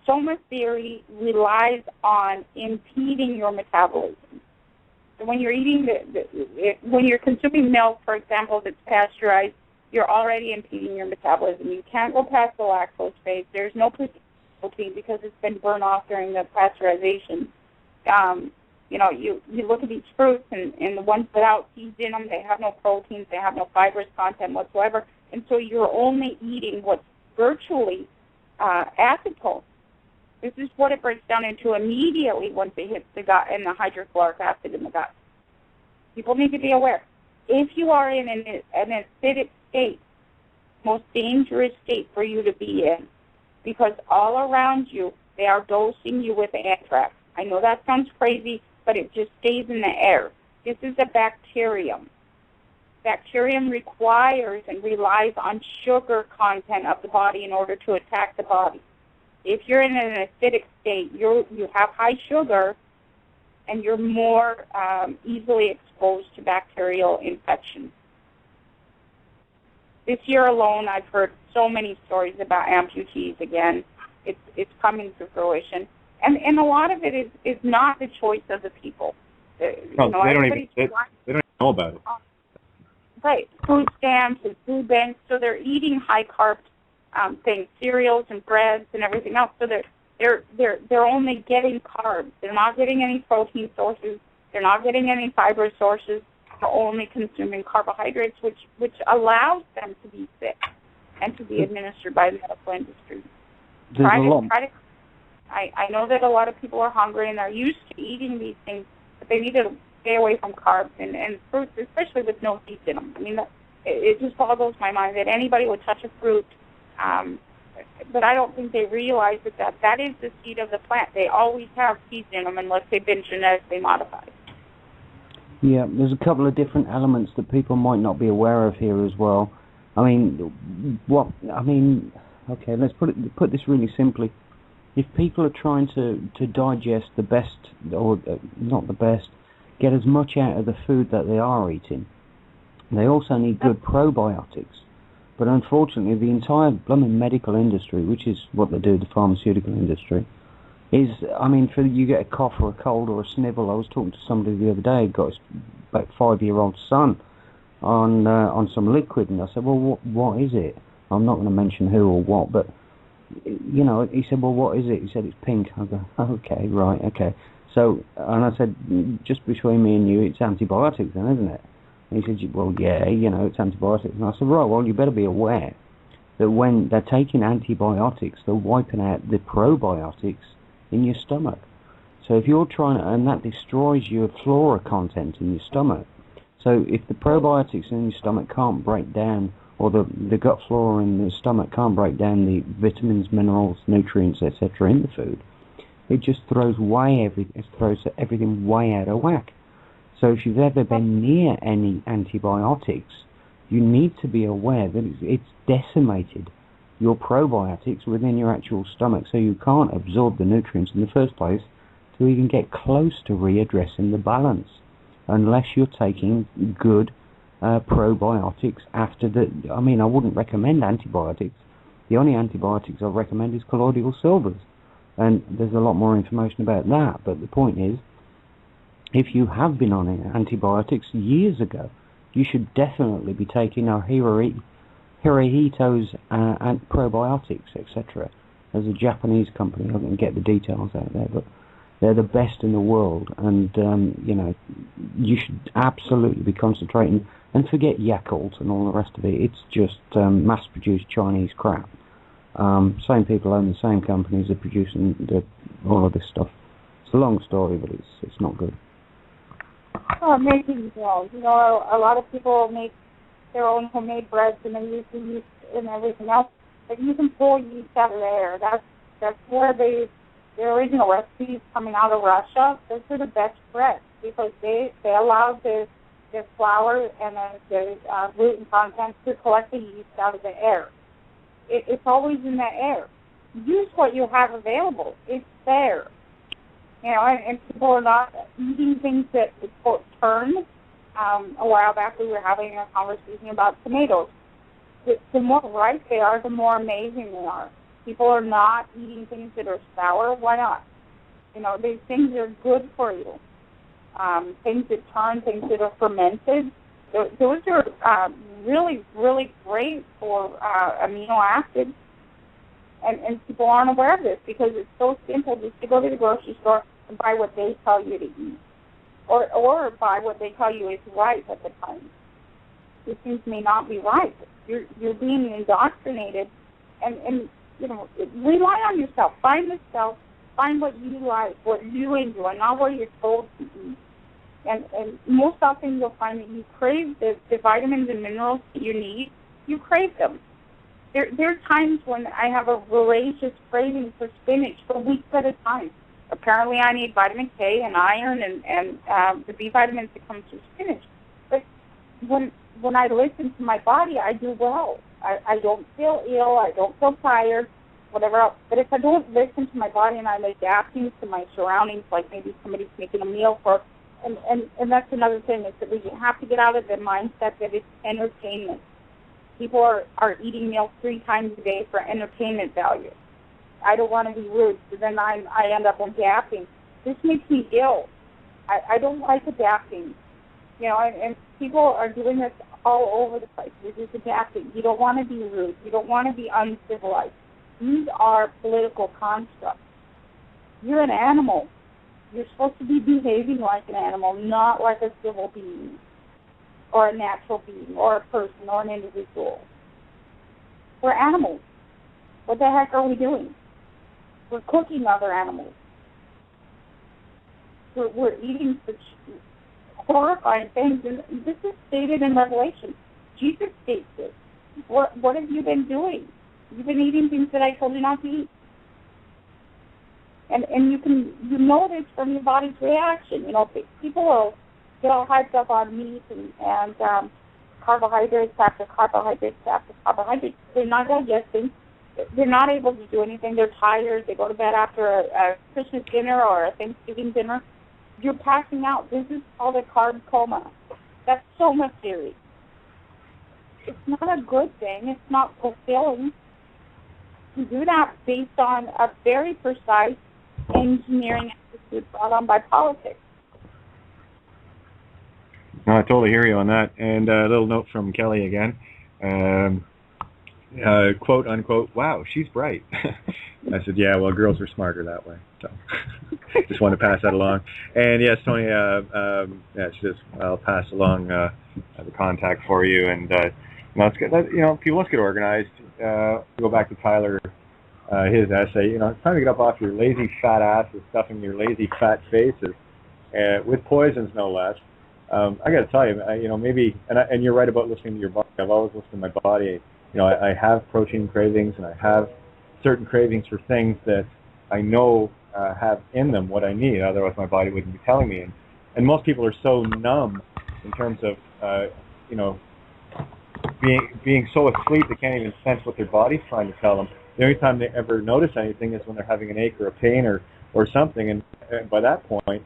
Soma theory relies on impeding your metabolism. So when you're eating, when you're consuming milk, for example, that's pasteurized, you're already impeding your metabolism. You can't go past the lactose phase. There's no protein because it's been burned off during the pasteurization. You look at these fruits, and the ones without seeds in them, they have no proteins, they have no fibrous content whatsoever, and so you're only eating what's virtually acetone. This is what it breaks down into immediately once it hits the gut and the hydrochloric acid in the gut. People need to be aware. If you are in an acidic state, most dangerous state for you to be in, because all around you, they are dosing you with anthrax. I know that sounds crazy, but it just stays in the air. This is a bacterium. Bacterium requires and relies on sugar content of the body in order to attack the body. If you're in an acidic state, you have high sugar, and you're more easily exposed to bacterial infection. This year alone, I've heard so many stories about amputees again. It's coming to fruition. And a lot of it is not the choice of the people. They don't even know about it. Right. Food stamps and food banks, so they're eating high-carb things, cereals and breads and everything else. So they're only getting carbs. They're not getting any protein sources. They're not getting any fiber sources. They're only consuming carbohydrates, which allows them to be sick and to be administered by the medical industry. I know that a lot of people are hungry and they're used to eating these things, but they need to stay away from carbs and fruits, especially with no seeds in them. I mean, it just boggles my mind that anybody would touch a fruit, but I don't think they realize that is the seed of the plant. They always have seeds in them unless they've been genetically modified. Yeah, there's a couple of different elements that people might not be aware of here as well. Okay, let's put this really simply. If people are trying to digest the best, or not the best, get as much out of the food that they are eating, they also need good probiotics. But unfortunately, the entire blooming medical industry, which is what they do, the pharmaceutical industry, is, for you get a cough or a cold or a snivel. I was talking to somebody the other day who got his about 5-year-old son on some liquid, and I said, well, what is it? I'm not going to mention who or what, but he said, well, what is it? He said, it's pink. I go, okay, right, okay. So, and I said, just between me and you, it's antibiotics then, isn't it? And he said, well, yeah, it's antibiotics. And I said, right, well, you better be aware that when they're taking antibiotics, they're wiping out the probiotics in your stomach. So if you're trying to, and that destroys your flora content in your stomach. So if the probiotics in your stomach can't break down, or the gut flora in the stomach can't break down the vitamins, minerals, nutrients, etc. in the food, it just throws everything way out of whack. So if you've ever been near any antibiotics, you need to be aware that it's decimated your probiotics within your actual stomach, so you can't absorb the nutrients in the first place to even get close to readdressing the balance, unless you're taking good probiotics after I wouldn't recommend antibiotics. The only antibiotics I recommend is colloidal silvers, and there's a lot more information about that, but the point is, if you have been on antibiotics years ago, you should definitely be taking our Hirohito's probiotics, etc. There's a Japanese company, I can get the details out there, but They're the best in the world, and you should absolutely be concentrating and forget Yakult and all the rest of it. It's just mass-produced Chinese crap. Same people own the same companies that are producing all of this stuff. It's a long story, but it's not good. Oh, amazing, Bill. A lot of people make their own homemade breads and they use the yeast and everything else, but you can pull yeast out of the air. That's where the original recipes coming out of Russia, those are the best breads because they allow the flour and the gluten content to collect the yeast out of the air. It's always in the air. Use what you have available. It's there. And people are not eating things that, quote, turn. A while back we were having a conversation about tomatoes. The more ripe they are, the more amazing they are. People are not eating things that are sour. Why not? These things are good for you. Things that turn, things that are fermented, those are really, really great for amino acids. And people aren't aware of this because it's so simple just to go to the grocery store and buy what they tell you to eat. Or buy what they tell you is right at the time. These things may not be right. You're being indoctrinated and rely on yourself. Find yourself. Find what you like, what you enjoy, not what you're told to eat. And most often you'll find that you crave the vitamins and minerals that you need. You crave them. There are times when I have a voracious craving for spinach for weeks at a time. Apparently I need vitamin K and iron and the B vitamins that come through spinach. But when I listen to my body, I do well. I don't feel ill. I don't feel tired, whatever else. But if I don't listen to my body and I'm adapting to my surroundings, like maybe somebody's making a meal for, and that's another thing, is that we have to get out of the mindset that it's entertainment. People are eating meals 3 times a day for entertainment value. I don't want to be rude, so then I end up adapting. This makes me ill. I don't like adapting. And people are doing this all over the place. They're just adapting. You don't want to be rude. You don't want to be uncivilized. These are political constructs. You're an animal. You're supposed to be behaving like an animal, not like a civil being or a natural being or a person or an individual. We're animals. What the heck are we doing? We're cooking other animals. We're eating such horrifying things, and this is stated in Revelation. Jesus states this. What have you been doing? You've been eating things that I told you not to eat. And you know this from your body's reaction. People will get all hyped up on meat and carbohydrates after carbohydrates after carbohydrates. They're not digesting. They're not able to do anything. They're tired. They go to bed after a Christmas dinner or a Thanksgiving dinner. You're passing out. This is called a carb coma. That's so much serious. It's not a good thing. It's not fulfilling. You do that based on a very precise engineering attitude brought on by politics. No, I totally hear you on that. And a little note from Kelly again. Quote, unquote, wow, she's bright. I said, yeah, well, girls are smarter that way. So just want to pass that along. And yes, Tony, she says, I'll pass along the contact for you. And let's get, people, let's get organized. Go back to Tyler, his essay. It's time to get up off your lazy fat asses, stuffing your lazy fat faces, with poisons, no less. I got to tell you, maybe, and you're right about listening to your body. I've always listened to my body. I have protein cravings, and I have certain cravings for things that I know have in them what I need. Otherwise, my body wouldn't be telling me. And most people are so numb in terms of, being so asleep they can't even sense what their body's trying to tell them. The only time they ever notice anything is when they're having an ache or a pain or something. And by that point,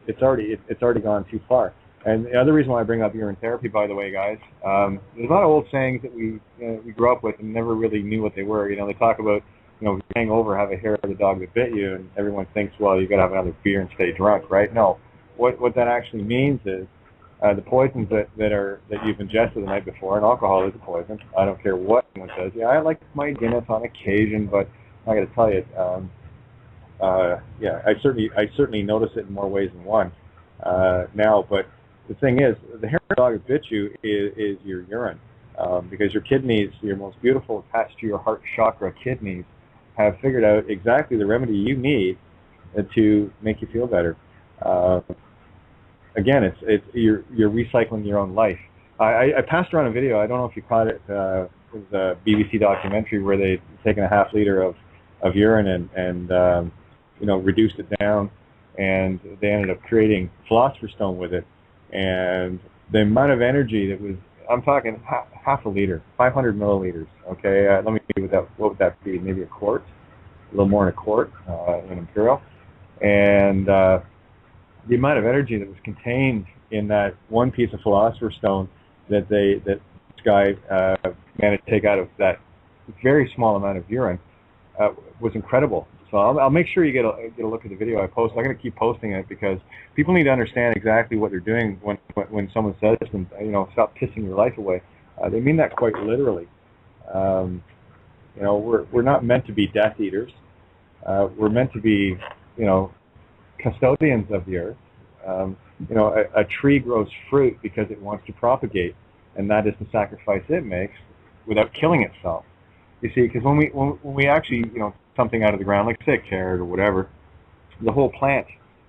it's already gone too far. And the other reason why I bring up urine therapy, by the way, guys, there's a lot of old sayings that we grew up with and never really knew what they were. They talk about, if you're hangover, have a hair of the dog that bit you, and everyone thinks, well, you've got to have another beer and stay drunk, right? No. What that actually means is the poisons that you've ingested the night before, and alcohol is a poison. I don't care what anyone says. Yeah, I like my Guinness on occasion, but I got to tell you, yeah, I certainly notice it in more ways than one now. But the thing is, the hair dog that bit you is your urine, because your kidneys, your most beautiful attached to your heart chakra kidneys, have figured out exactly the remedy you need to make you feel better. Again, you're recycling your own life. I passed around a video. I don't know if you caught it. It was a BBC documentary where they'd taken a half liter of urine and reduced it down, and they ended up creating philosopher's stone with it. And the amount of energy that was, I'm talking half a liter, 500 milliliters. Okay, let me see what would that be? Maybe a quart, a little more than a quart, in imperial, and the amount of energy that was contained in that one piece of philosopher's stone that this guy managed to take out of that very small amount of urine was incredible. So I'll make sure you get a look at the video I post. I'm going to keep posting it because people need to understand exactly what they're doing when someone says to them, stop pissing your life away. They mean that quite literally. We're not meant to be Death Eaters. We're meant to be, custodians of the earth. A tree grows fruit because it wants to propagate, and that is the sacrifice it makes without killing itself. You see, because when we actually, something out of the ground, like say a carrot or whatever, the whole plant,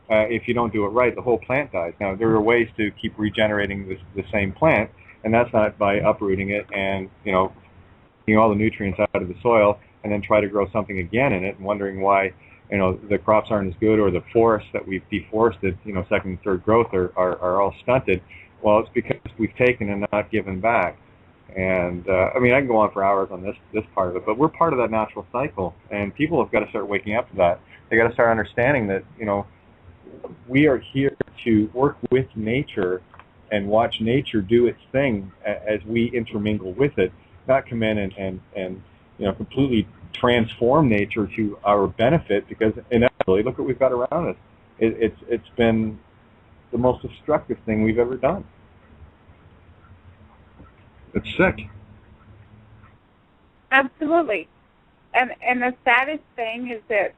if you don't do it right, the whole plant dies. Now, there are ways to keep regenerating the same plant, and that's not by uprooting it and, taking all the nutrients out of the soil and then try to grow something again in it and wondering why, the crops aren't as good, or the forests that we've deforested, second and third growth are all stunted. Well, it's because we've taken and not given back. And I can go on for hours on this part of it, but we're part of that natural cycle, and people have got to start waking up to that. They got to start understanding that we are here to work with nature and watch nature do its thing as we intermingle with it, not come in and completely transform nature to our benefit, because inevitably, look what we've got around us. It's been the most destructive thing we've ever done. It's sick. Absolutely. And the saddest thing is that,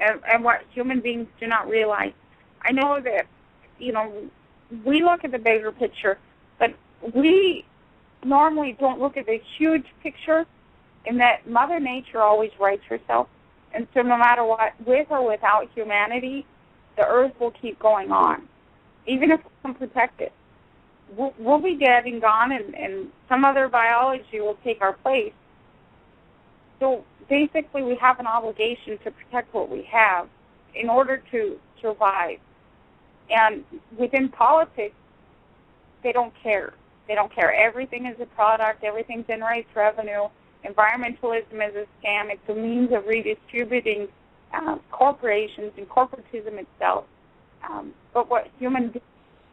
and what human beings do not realize, I know that, we look at the bigger picture, but we normally don't look at the huge picture, in that Mother Nature always rights herself. And so no matter what, with or without humanity, the earth will keep going on, even if we can protect it. We'll be dead and gone, and some other biology will take our place. So basically, we have an obligation to protect what we have in order to survive. And within politics, they don't care. They don't care. Everything is a product. Everything generates revenue. Environmentalism is a scam. It's a means of redistributing corporations and corporatism itself. But what human beings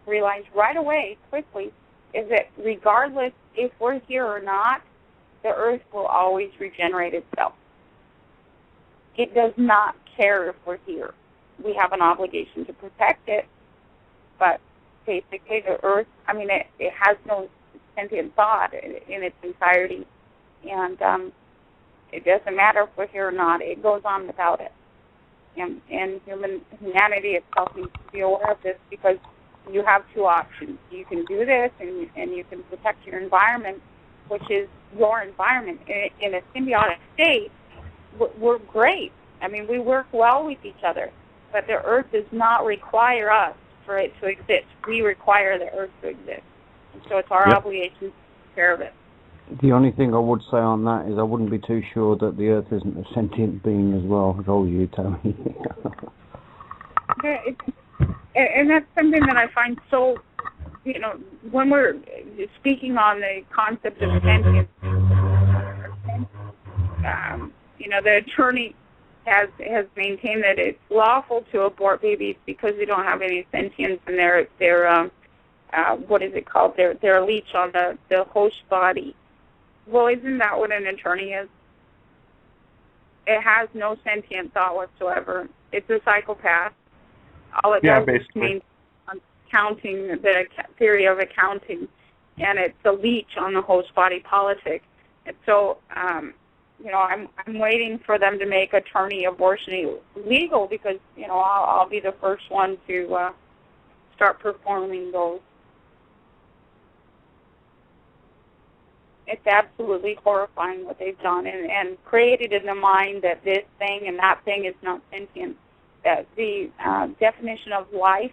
realize right away, quickly, is that regardless if we're here or not, the earth will always regenerate itself. It does not care if we're here. We have an obligation to protect it, but basically the earth, it has no sentient thought in its entirety, and it doesn't matter if we're here or not. It goes on without it. And humanity itself needs to be aware of this, because you have two options. You can do this, and you can protect your environment, which is your environment. In a symbiotic state, we're great. We work well with each other, but the earth does not require us for it to exist. We require the earth to exist. And so it's our obligation to take care of it. The only thing I would say on that is I wouldn't be too sure that the earth isn't a sentient being as well. As all you tell me. And that's something that I find so, when we're speaking on the concept of sentience, the attorney has maintained that it's lawful to abort babies because they don't have any sentience, and they're what is it called? They're a leech on the host body. Well, isn't that what an attorney is? It has no sentient thought whatsoever. It's a psychopath. All it does is mean counting, the theory of accounting, and it's a leech on the host body politic. And so I'm waiting for them to make attorney abortion legal because, I'll be the first one to start performing those. It's absolutely horrifying what they've done and created in the mind that this thing and that thing is not sentient. That the definition of life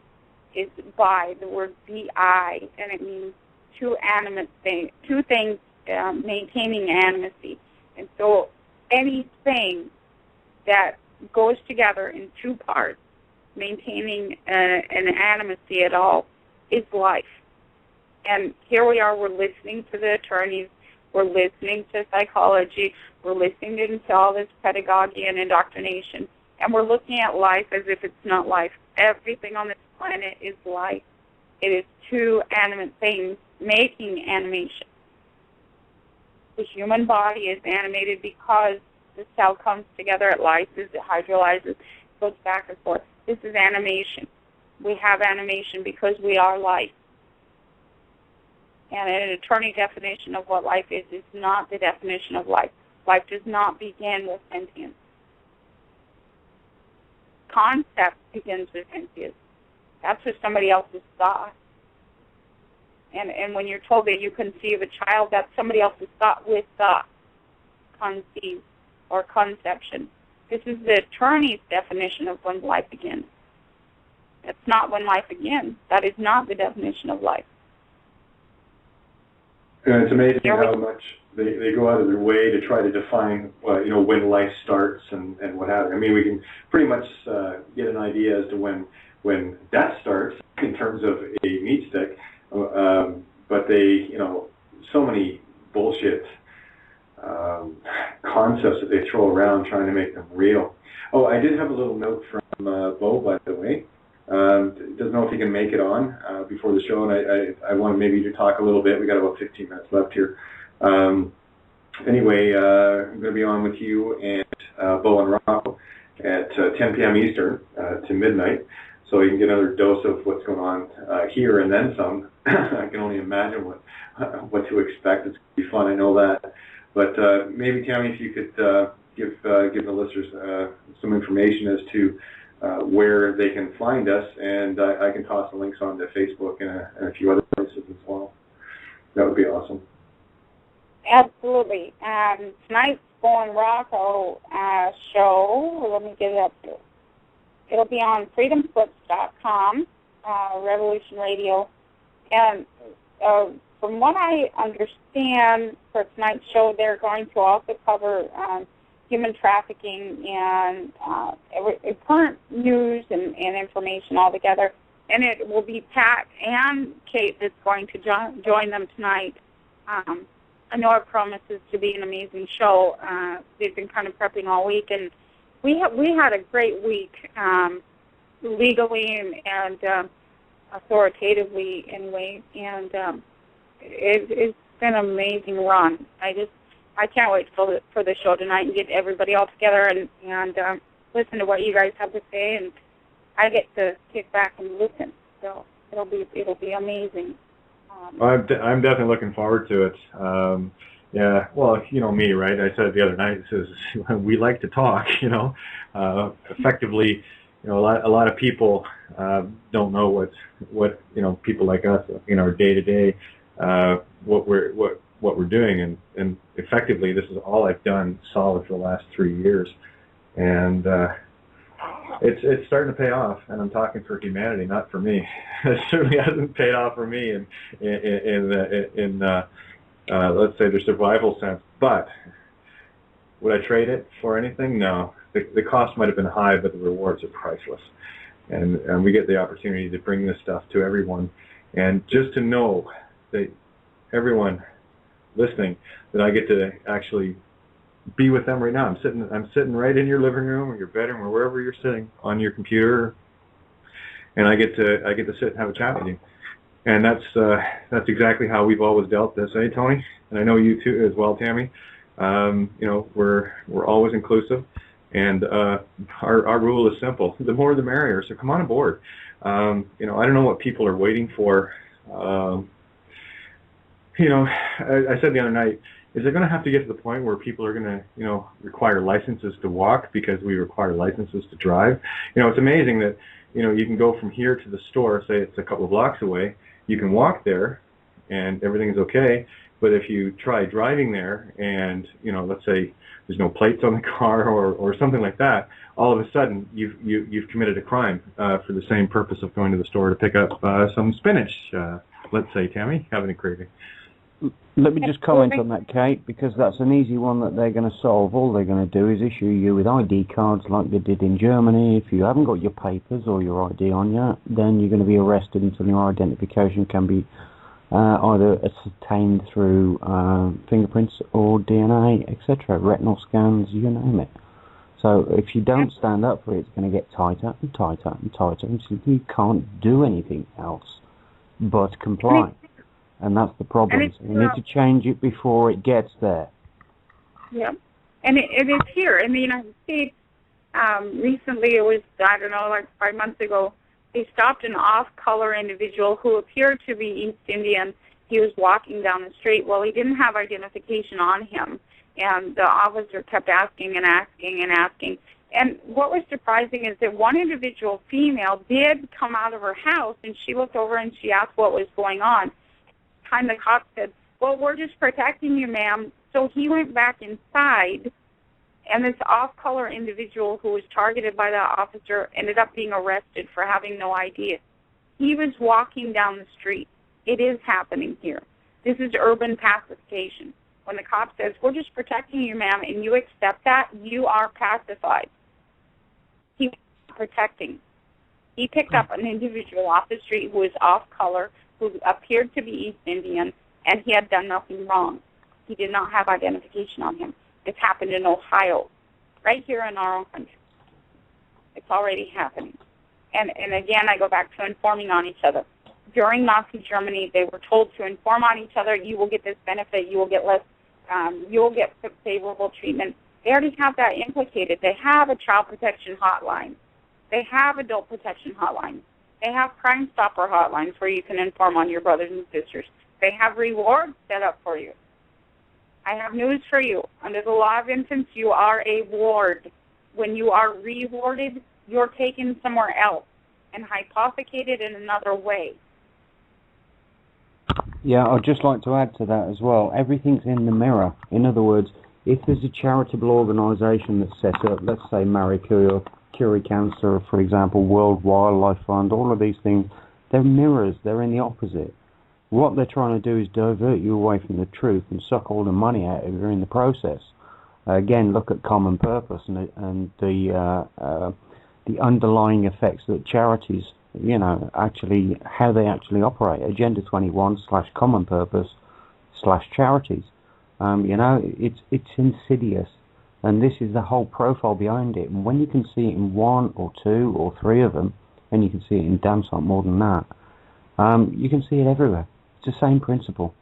is by the word bi, and it means two things maintaining animacy. And so anything that goes together in two parts, maintaining an animacy at all, is life. And here we are, we're listening to the attorneys, we're listening to psychology, we're listening to all this pedagogy and indoctrination, and we're looking at life as if it's not life. Everything on this planet is life. It is two animate things making animation. The human body is animated because the cell comes together, it lyses, it hydrolyzes, goes back and forth. This is animation. We have animation because we are life. And an attorney definition of what life is not the definition of life. Life does not begin with sentience. Concept begins with sentience. That's just somebody else's thought. And when you're told that you conceive a child, that's somebody else's thought with thought. Conceive or conception. This is the attorney's definition of when life begins. That's not when life begins. That is not the definition of life. And it's amazing how much they go out of their way to try to define, when life starts and what have you. I mean, we can pretty much get an idea as to when death starts in terms of a meat stick, but they, so many bullshit concepts that they throw around trying to make them real. Oh, I did have a little note from Bo, by the way. Doesn't know if he can make it on before the show, and I want maybe to talk a little bit. We got about 15 minutes left here. Anyway, I'm going to be on with you and Bo and Rocco at 10 p.m. Eastern to midnight, so you can get another dose of what's going on here and then some. I can only imagine what to expect. It's going to be fun, I know that. But maybe, Tammy, if you could give the listeners some information as to where they can find us, and I can toss the links onto Facebook and a few other places as well. That would be awesome. Absolutely. Tonight's Bo and Rocco show, let me get it up here. It'll be on freedomslips.com, Revolution Radio. And from what I understand for tonight's show, they're going to also cover human trafficking and current news and information all together. And it will be Pat and Kate that's going to join them tonight. I know it promises to be an amazing show. They've been kind of prepping all week, and we had a great week legally and authoritatively anyway. And it's been an amazing run. I can't wait for the show tonight and get everybody all together and listen to what you guys have to say, and I get to kick back and listen. So it'll be amazing. I'm definitely looking forward to it. Yeah, well, you know me, right? I said the other night, we like to talk. Effectively, a lot of people don't know what people like us in our day to day what we're doing, and effectively this is all I've done solid for the last 3 years, and it's starting to pay off, and I'm talking for humanity, not for me. It certainly hasn't paid off for me in let's say the survival sense, but would I trade it for anything? No. The cost might have been high, but the rewards are priceless, and we get the opportunity to bring this stuff to everyone, and just to know that everyone listening, that I get to actually be with them right now. I'm sitting right in your living room or your bedroom or wherever you're sitting on your computer, and I get to sit and have a chat with you. And that's exactly how we've always dealt this, eh, Tony? And I know you too as well, Tammy. We're always inclusive, and our rule is simple: the more the merrier. So come on aboard. I don't know what people are waiting for. I said the other night, is it going to have to get to the point where people are going to, require licenses to walk because we require licenses to drive? It's amazing that, you can go from here to the store, say it's a couple of blocks away, you can walk there and everything's okay. But if you try driving there and, let's say there's no plates on the car or something like that, all of a sudden you've committed a crime for the same purpose of going to the store to pick up some spinach, let's say. Tammy, have any craving? Let me just comment on that, Kate, because that's an easy one that they're going to solve. All they're going to do is issue you with ID cards like they did in Germany. If you haven't got your papers or your ID on you, then you're going to be arrested until your identification can be either ascertained through fingerprints or DNA, etc., retinal scans, you name it. So if you don't stand up for it, it's going to get tighter and tighter and tighter, and so you can't do anything else but comply. And that's the problem. So you need to change it before it gets there. Yeah. And it is here in the United States. Recently, it was, I don't know, like 5 months ago, they stopped an off-color individual who appeared to be East Indian. He was walking down the street. Well, he didn't have identification on him. And the officer kept asking and asking and asking. And what was surprising is that one individual, female, did come out of her house, and she looked over and she asked what was going on. Time the cop said, well, we're just protecting you, ma'am. So he went back inside, and this off-color individual who was targeted by the officer ended up being arrested for having no ID. He was walking down the street. It is happening here. This is urban pacification. When the cop says, we're just protecting you, ma'am, and you accept that, you are pacified. He was protecting. He picked up an individual off the street who was off-color, who appeared to be East Indian, and he had done nothing wrong. He did not have identification on him. This happened in Ohio, right here in our own country. It's already happening. And again, I go back to informing on each other. During Nazi Germany, they were told to inform on each other. You will get this benefit. You will get less. You will get favorable treatment. They already have that implicated. They have a child protection hotline. They have adult protection hotlines. They have Crime Stopper hotlines where you can inform on your brothers and sisters. They have rewards set up for you. I have news for you. Under the law of infants, you are a ward. When you are rewarded, you're taken somewhere else and hypothecated in another way. Yeah, I'd just like to add to that as well. Everything's in the mirror. In other words, if there's a charitable organisation that's set up, let's say Marie Curie Cancer, for example, World Wildlife Fund, all of these things, they're mirrors. They're in the opposite. What they're trying to do is divert you away from the truth and suck all the money out of you in the process. Again, look at common purpose and the underlying effects that charities, actually, how they actually operate. Agenda 21/common purpose /charities. It's insidious. And this is the whole profile behind it. And when you can see it in one or two or three of them, and you can see it in damn sight more than that, you can see it everywhere. It's the same principle.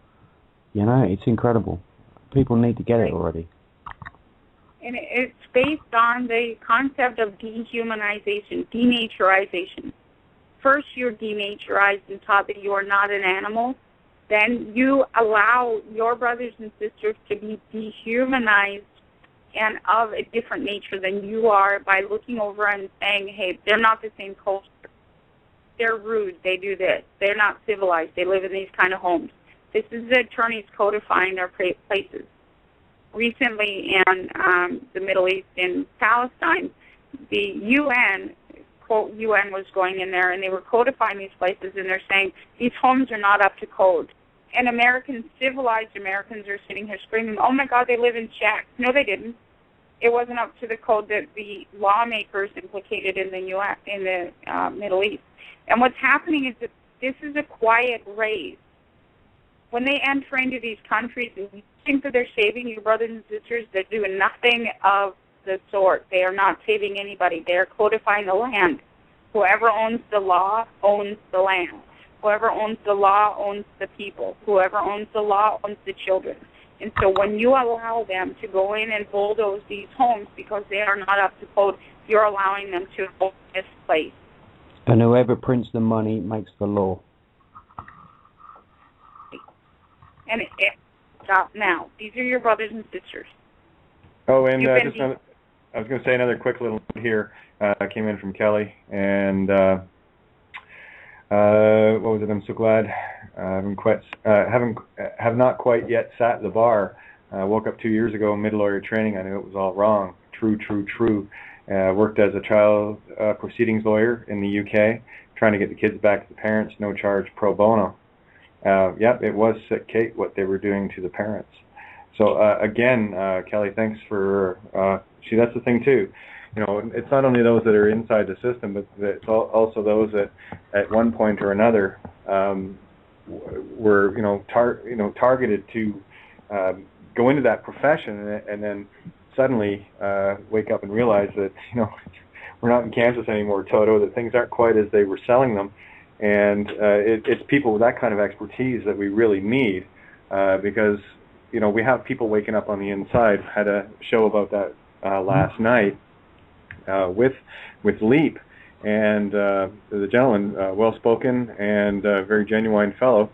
It's incredible. People need to get it already. And it's based on the concept of dehumanization, denaturization. First, you're denaturized and taught that you are not an animal. Then you allow your brothers and sisters to be dehumanized and of a different nature than you are by looking over and saying, hey, they're not the same culture. They're rude. They do this. They're not civilized. They live in these kind of homes. This is the attorneys codifying their places. Recently in the Middle East, in Palestine, the UN, quote, UN was going in there, and they were codifying these places, and they're saying these homes are not up to code. And Americans, civilized Americans, are sitting here screaming, oh, my God, they live in shacks. No, they didn't. It wasn't up to the code that the lawmakers implicated in the US, in the Middle East. And what's happening is that this is a quiet race. When they enter into these countries and you think that they're saving your brothers and sisters, they're doing nothing of the sort. They are not saving anybody. They are codifying the land. Whoever owns the law owns the land. Whoever owns the law owns the people. Whoever owns the law owns the children. And so when you allow them to go in and bulldoze these homes because they are not up to code, you're allowing them to hold this place. And whoever prints the money makes the law. And stop now. These are your brothers and sisters. Oh, and I was going to say another quick little note here. Came in from Kelly, and what was it? I'm so glad have not quite yet sat at the bar. Woke up 2 years ago in mid-lawyer training. I knew it was all wrong. True. Worked as a child proceedings lawyer in the UK, trying to get the kids back to the parents, no charge, pro bono. Yep, it was sick, Kate, what they were doing to the parents. So again, Kelly, thanks for. See, that's the thing too. You know, it's not only those that are inside the system, but it's also those that, at one point or another, were targeted to go into that profession, and then suddenly wake up and realize that we're not in Kansas anymore, Toto. That things aren't quite as they were selling them, and it's people with that kind of expertise that we really need, because we have people waking up on the inside. Had a show about that last night with Leap, and the gentleman, well-spoken and very genuine fellow,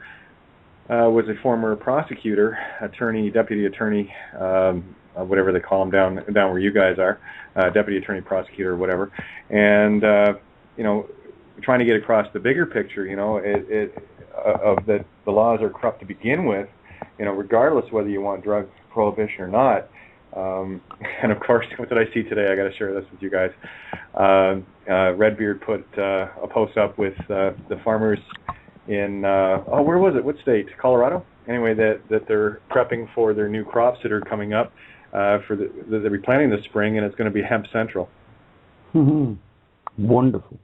was a former prosecutor, attorney, deputy attorney, whatever they call him down where you guys are, deputy attorney, prosecutor, or whatever, and trying to get across the bigger picture, of that the laws are corrupt to begin with, regardless whether you want drug prohibition or not. And of course, what did I see today? I got to share this with you guys. Redbeard put a post up with the farmers in where was it? What state? Colorado? Anyway, that they're prepping for their new crops that are coming up for they're replanting this spring, and it's going to be hemp central. Wonderful.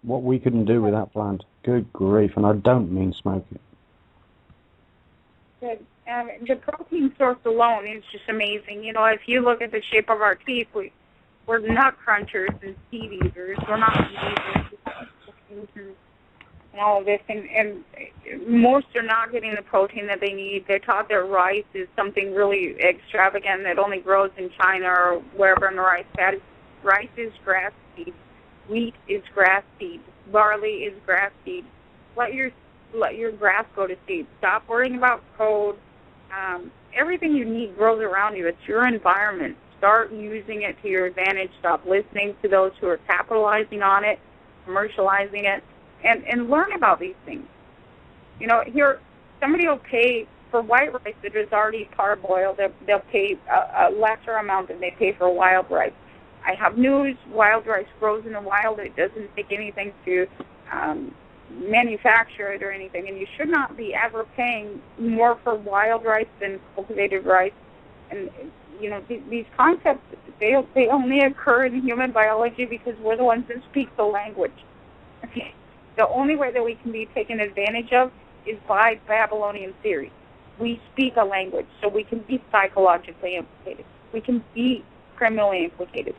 What we couldn't do with that plant. Good grief, and I don't mean smoke it. Good. The protein source alone is just amazing. If you look at the shape of our teeth, we're nut crunchers and seed eaters. We're not meat eaters and all of this. And most are not getting the protein that they need. They're taught that rice is something really extravagant that only grows in China or wherever in the rice paddy. Rice is grass seed. Wheat is grass seed. Barley is grass seed. Let your grass go to seed. Stop worrying about code. Everything you need grows around you. It's your environment. Start using it to your advantage. Stop listening to those who are capitalizing on it, commercializing it, and learn about these things. Here, somebody will pay for white rice that is already parboiled. They'll pay a lesser amount than they pay for wild rice. I have news. Wild rice grows in the wild. It doesn't take anything to manufacture it or anything, and you should not be ever paying more for wild rice than cultivated rice. And these concepts, they only occur in human biology because we're the ones that speak the language. Okay. The only way that we can be taken advantage of is by Babylonian theory. We speak a language, so we can be psychologically implicated. We can be criminally implicated.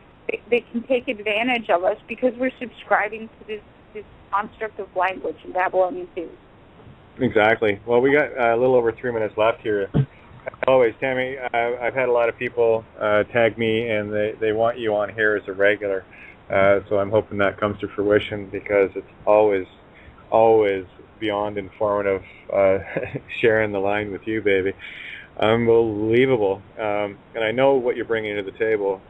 They can take advantage of us because we're subscribing to this construct of language in Babylonian theory. Exactly. Well, we got a little over 3 minutes left here. Always, Tammy, I've had a lot of people tag me, and they want you on here as a regular. So I'm hoping that comes to fruition, because it's always beyond informative sharing the line with you, baby. Unbelievable. And I know what you're bringing to the table.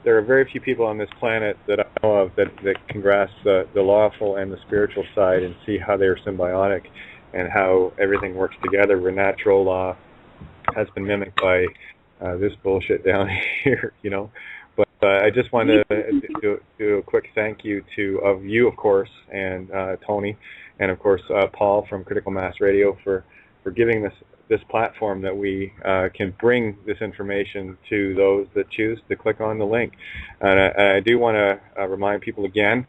There are very few people on this planet that I know of that can grasp the lawful and the spiritual side and see how they're symbiotic and how everything works together, where natural law has been mimicked by this bullshit down here, But I just wanted to do a quick thank you of you, of course, and Tony, and of course Paul from Critical Mass Radio for giving this platform that we can bring this information to those that choose to click on the link. And I do want to remind people again,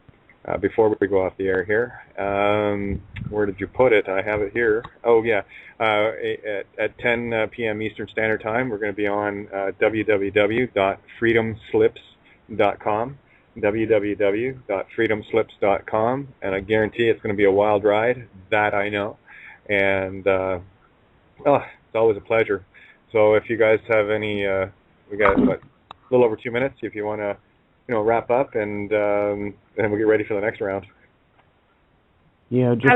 before we go off the air here, where did you put it? I have it here. Oh, yeah. At 10 p.m. Eastern Standard Time, we're going to be on www.freedomslips.com, www.freedomslips.com, and I guarantee it's going to be a wild ride. That I know. And it's always a pleasure. So if you guys have any, we got a little over 2 minutes. If you want to, wrap up, and then we'll get ready for the next round. Yeah, just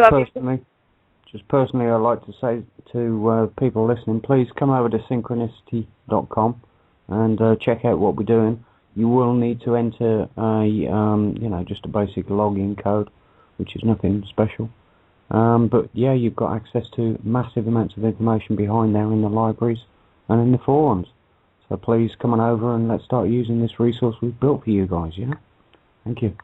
Just personally, I'd like to say to people listening, please come over to Syncrenicity.com and check out what we're doing. You will need to enter just a basic login code, which is nothing special. But yeah, you've got access to massive amounts of information behind there in the libraries and in the forums. So please come on over and let's start using this resource we've built for you guys, Thank you.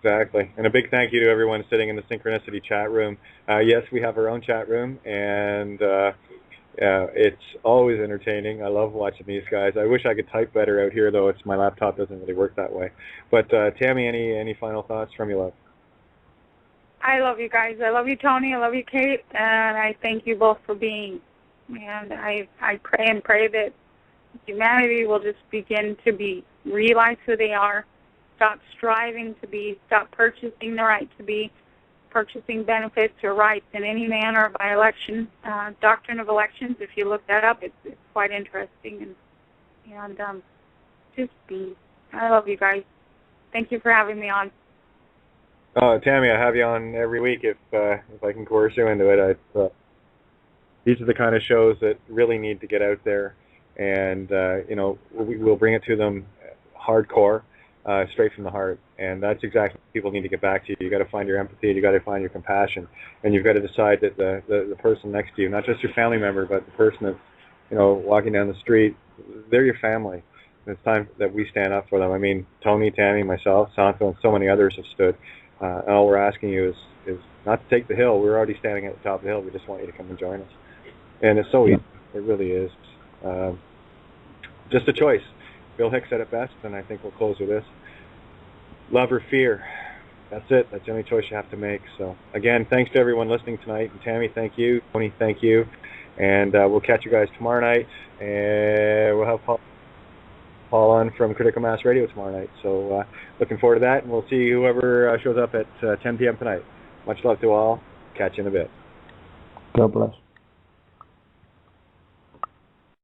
Exactly. And a big thank you to everyone sitting in the Synchronicity chat room. Yes, we have our own chat room, and it's always entertaining. I love watching these guys. I wish I could type better out here, though. My laptop doesn't really work that way. But Tammy, any final thoughts from you, love? I love you guys. I love you, Tony. I love you, Kate. And I thank you both for being. And I pray that humanity will just begin to realize who they are, stop striving to be, stop purchasing the right to be, purchasing benefits or rights in any manner by election, doctrine of elections. If you look that up, it's quite interesting. And just be. I love you guys. Thank you for having me on. Tammy, I have you on every week if I can coerce you into it. These are the kind of shows that really need to get out there, and we'll bring it to them hardcore, straight from the heart, and that's exactly what people need to get back to you. You got to find your empathy, you got to find your compassion, and you've got to decide that the person next to you, not just your family member, but the person that's walking down the street, they're your family. And it's time that we stand up for them. I mean, Tony, Tammy, myself, Santo, and so many others have stood. And all we're asking you is not to take the hill. We're already standing at the top of the hill. We just want you to come and join us. And it's so easy. It really is. Just a choice. Bill Hicks said it best, and I think we'll close with this. Love or fear. That's it. That's the only choice you have to make. So, again, thanks to everyone listening tonight. And Tammy, thank you. Tony, thank you. And we'll catch you guys tomorrow night. And we'll have Paul on from Critical Mass Radio tomorrow night. So looking forward to that, and we'll see whoever shows up at 10 p.m. tonight. Much love to all. Catch you in a bit. God bless.